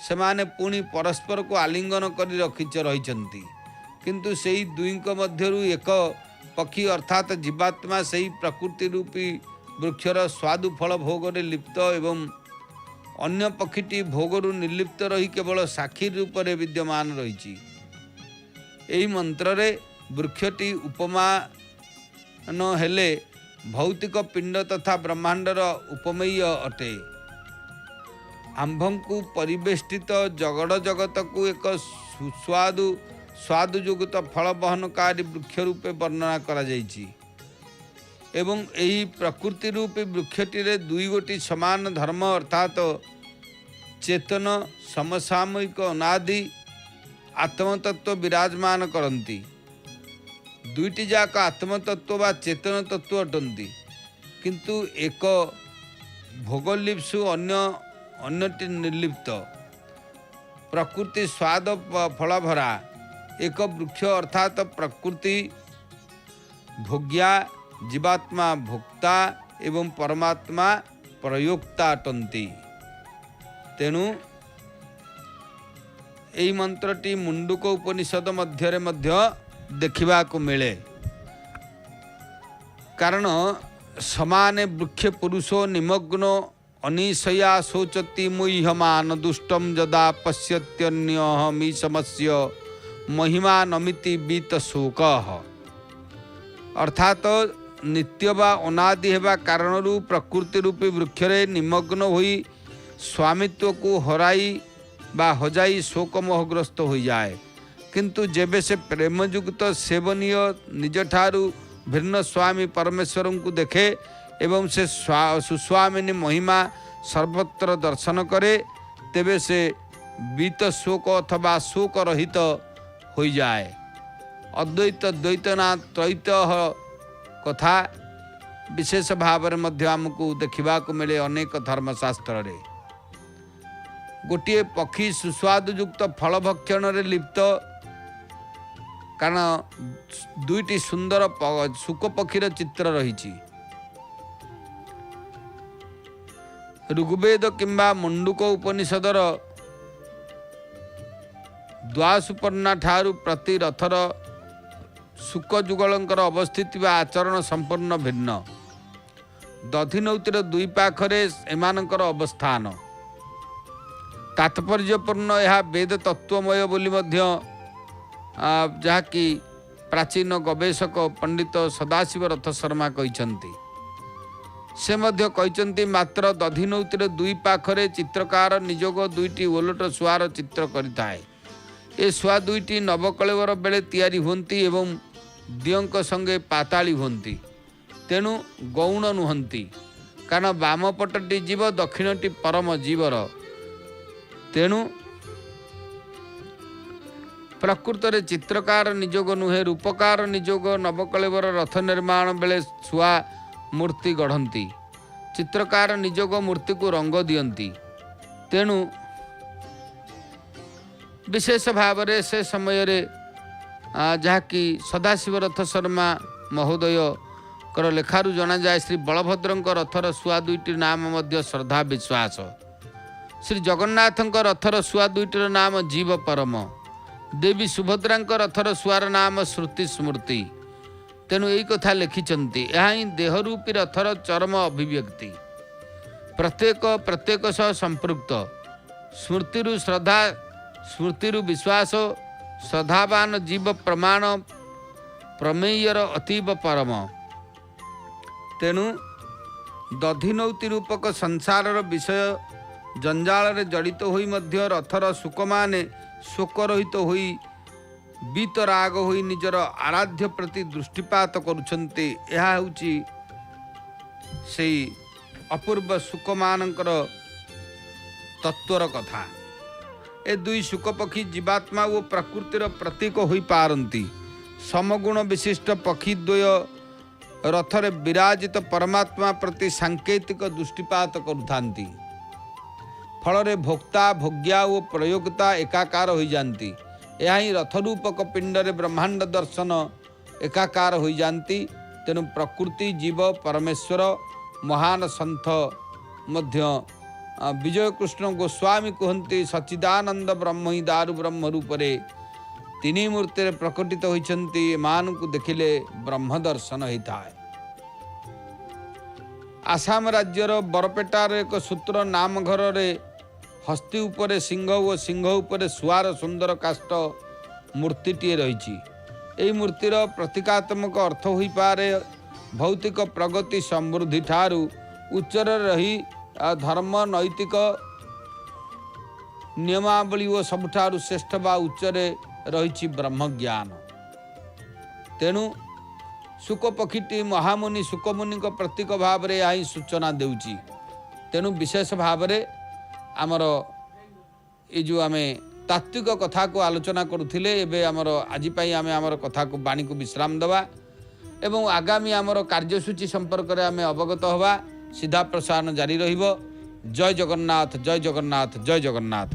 ସେମାନେ ପୁଣି ପରସ୍ପରକୁ ଆଲିଙ୍ଗନ କରି ରହିଛନ୍ତି, କିନ୍ତୁ ସେହି ଦୁଇଙ୍କ ମଧ୍ୟରୁ ଏକ ପକ୍ଷୀ ଅର୍ଥାତ୍ ଜୀବାତ୍ମା ସେହି ପ୍ରକୃତି ରୂପୀ ବୃକ୍ଷର ସ୍ୱାଦୁ ଫଳ ଭୋଗରେ ଲିପ୍ତ ଏବଂ ଅନ୍ୟ ପକ୍ଷୀଟି ଭୋଗରୁ ନିର୍ଲିପ୍ତ ରହି କେବଳ ସାକ୍ଷୀ ରୂପରେ ବିଦ୍ୟମାନ ରହିଛି। ଏହି ମନ୍ତ୍ରରେ ବୃକ୍ଷଟି ଉପମାନ ହେଲେ ଭୌତିକ ପିଣ୍ଡ ତଥା ବ୍ରହ୍ମାଣ୍ଡର ଉପମେୟ ଅଟେ। ଆମ୍ଭଙ୍କୁ ପରିବେଷ୍ଟିତ ଜଗଡ଼ ଜଗତକୁ ଏକ ସ୍ୱାଦୁଯୁକ୍ତ ଫଳ ବହନକାରୀ ବୃକ୍ଷ ରୂପେ ବର୍ଣ୍ଣନା କରାଯାଇଛି ଏବଂ ଏହି ପ୍ରକୃତି ରୂପୀ ବୃକ୍ଷଟିରେ ଦୁଇ ଗୋଟି ସମାନ ଧର୍ମ ଅର୍ଥାତ୍ ଚେତନ ସମସାମୟିକ ଅନାଦି ଆତ୍ମତତ୍ତ୍ୱ ବିରାଜମାନ କରନ୍ତି। ଦୁଇଟି ଯାକ ଆତ୍ମତତ୍ତ୍ୱ ବା ଚେତନ ତତ୍ତ୍ୱ ଅଟନ୍ତି, କିନ୍ତୁ ଏକ ଭୋଗଲିପ୍ସୁ ଅନ୍ୟଟି ନିର୍ଲିପ୍ତ। ପ୍ରକୃତି ସ୍ୱାଦ ଫଳଭରା ଏକ ବୃକ୍ଷ ଅର୍ଥାତ୍ ପ୍ରକୃତି ଭୋଗ୍ୟା, ଜୀବାତ୍ମା ଭୋକ୍ତା ଏବଂ ପରମାତ୍ମା ପ୍ରୟୋକ୍ତା ଅଟନ୍ତି। ତେଣୁ ଏହି ମନ୍ତ୍ରଟି ମୁଣ୍ଡୁକ ଉପନିଷଦ ମଧ୍ୟରେ ମଧ୍ୟ ଦେଖିବାକୁ ମିଳେ। କାରଣ ସମାନେ ବୃକ୍ଷ ପୁରୁଷ ନିମଗ୍ନ ଅନିଶୟା ଶୋଚତି ମୁହ୍ୟମାନ ଦୁଷ୍ଟମ ଯଦା ପଶ୍ୟତ୍ୟନ୍ୟହମିଶମସ୍ୟ ମହିମା ନମିତି ବିତ ଶୋକ। ଅର୍ଥାତ୍ ନିତ୍ୟ ବା ଅନାଦି ହେବା କାରଣରୁ ପ୍ରକୃତି ରୂପୀ ବୃକ୍ଷରେ ନିମଗ୍ନ ହୋଇ ସ୍ୱାମିତ୍ୱକୁ ହରାଇ ବା ହଜାଇ ଶୋକମୋହଗ୍ରସ୍ତ ହୋଇଯାଏ। କିନ୍ତୁ ଯେବେ ସେ ପ୍ରେମଯୁକ୍ତ ସେବନୀୟ ନିଜଠାରୁ ଭିନ୍ନ ସ୍ୱାମୀ ପରମେଶ୍ୱରଙ୍କୁ ଦେଖେ ଏବଂ ସେ ସୁସ୍ୱାମିନୀ ମହିମା ସର୍ବତ୍ର ଦର୍ଶନ କରେ, ତେବେ ସେ ବିତ ଶୋକ ଅଥବା ଶୋକ ରହିତ ହୋଇଯାଏ। ଅଦ୍ୱୈତ ଦ୍ୱୈତନା ତ୍ରୈତ କଥା ବିଶେଷ ଭାବରେ ମଧ୍ୟ ଆମକୁ ଦେଖିବାକୁ ମିଳେ ଅନେକ ଧର୍ମଶାସ୍ତ୍ରରେ। ଗୋଟିଏ ପକ୍ଷୀ ସୁସ୍ୱାଦୁଯୁକ୍ତ ଫଳ ଭକ୍ଷଣରେ ଲିପ୍ତ, କାରଣ ଦୁଇଟି ସୁନ୍ଦର ଶୁକ ପକ୍ଷୀର ଚିତ୍ର ରହିଛି। ଋଗ୍ବେଦ କିମ୍ବା ମୁଣ୍ଡୁକ ଉପନିଷଦର ଦ୍ୱାସୁପର୍ଣ୍ଣା ଠାରୁ ପ୍ରତି ରଥର ଶୁକ ଯୁଗଳଙ୍କର ଅବସ୍ଥିତି ବା ଆଚରଣ ସମ୍ପୂର୍ଣ୍ଣ ଭିନ୍ନ। ଦଧିନୌତିର ଦୁଇ ପାଖରେ ଏମାନଙ୍କର ଅବସ୍ଥାନ ତାତ୍ପର୍ଯ୍ୟପୂର୍ଣ୍ଣ। ଏହା ବେଦ ତତ୍ତ୍ୱମୟ ବୋଲି ମଧ୍ୟ ଯାହାକି ପ୍ରାଚୀନ ଗବେଷକ ପଣ୍ଡିତ ସଦାଶିବ ରଥ ଶର୍ମା କହିଛନ୍ତି। ସେ ମଧ୍ୟ କହିଛନ୍ତି, ମାତ୍ର ଦଧିନୌତିର ଦୁଇ ପାଖରେ ଚିତ୍ରକାର ନିଯୋଗ ଦୁଇଟି ଓଲଟ ଶୁଆର ଚିତ୍ର କରିଥାଏ। ଏ ଶୁଆ ଦୁଇଟି ନବକଳେବର ବେଳେ ତିଆରି ହୁଅନ୍ତି ଏବଂ ଦିଅଙ୍କ ସଙ୍ଗେ ପାତାଳି ହୁଅନ୍ତି, ତେଣୁ ଗୌଣ ନୁହନ୍ତି। କାରଣ ବାମ ପଟଟି ଜୀବ, ଦକ୍ଷିଣଟି ପରମ ଜୀବର। ତେଣୁ ପ୍ରକୃତରେ ଚିତ୍ରକାର ନିଯୋଗ ନୁହେଁ, ରୂପକାର ନିଯୋଗ ନବକଳେବର ରଥ ନିର୍ମାଣ ବେଳେ ଶୁଆ ମୂର୍ତ୍ତି ଗଢ଼ନ୍ତି। ଚିତ୍ରକାର ନିଯୋଗ ମୂର୍ତ୍ତିକୁ ରଙ୍ଗ ଦିଅନ୍ତି। ତେଣୁ ବିଶେଷ ଭାବରେ ସେ ସମୟରେ ଯାହାକି ସଦାଶିବ ରଥ ଶର୍ମା ମହୋଦୟଙ୍କର ଲେଖାରୁ ଜଣାଯାଏ, ଶ୍ରୀ ବଳଭଦ୍ରଙ୍କ ରଥର ଶୁଆ ଦୁଇଟି ନାମ ମଧ୍ୟ ଶ୍ରଦ୍ଧା ବିଶ୍ୱାସ। श्री जगन्नाथ रथर शुआ दुईटर नाम जीव परम। देवी सुभद्रा रथर शुआर नाम श्रुति स्मृति। तेणु यही कथा लिखिंट यह ही देहरूपी रथर चरम अभिव्यक्ति। प्रत्येक सह संपृक्त। स्मृतिरु श्रद्धा, स्मृतिरु विश्वास, श्रद्धावान जीव प्रमाण प्रमेयर अतीब परम। तेणु दधिनौति रूपक संसार विषय जंजाल जड़ित होई मध्य रथर सुख माने शोकरहित होई बीतराग होई निजर आराध्य प्रति दृष्टिपात करुछन्ते। यह होची से अपूर्व सुख मानकर तत्वर कथा। ए दुई सुख पक्षी जीवात्मा और प्रकृतिर प्रतीक होई पारंती। समगुण विशिष्ट पक्षी द्वय रथरे विराजित परमात्मा प्रति सांकेतिक दृष्टिपात करुथांती। फल भोक्ता भोग्या और प्रयोगता एकाकार हो जाती। यह ही रथरूपक पिंडरे ब्रह्मांड दर्शन एकाकार हो जाती। तेणु प्रकृति जीव परमेश्वर महान सन्थ मध्य विजय कृष्ण गोस्वामी कहते सच्चिदानंद ब्रह्म ही दारु ब्रह्म रूपरे तीन मूर्ति प्रकटित होती। एमानकु देखिले ब्रह्म दर्शन होता है। आसाम राज्यर बरपेटार एक सूत्र नाम घर रे हस्ती उपरे सिंह और सिंह उपरे सुआर सुंदर काष्ठ मूर्तिटीए रही। यही मूर्तिर प्रतीकात्मक अर्थ हो पारे भौतिक प्रगति समृद्धि ठारू उच्चर रही धर्म नैतिक नियमावली और सबुठारू श्रेष्ठ बा उच्चरे रही ब्रह्मज्ञान। तेणु शुक पक्षीटी महामुनि शुकमुनि प्रतीक भाव में यहाँ सूचना देउची। तेणु विशेष भाव में आमर ये जो आम तात्विक कथा को आलोचना करुथिले एबे आमर आज आम आमर कथा को बाणी को विश्राम देवा एवं आगामी आमर कार्यसूची संपर्क में आम अवगत हवा। सीधा प्रसारण जारी रहिबो। जय जगन्नाथ, जय जगन्नाथ, जय जगन्नाथ।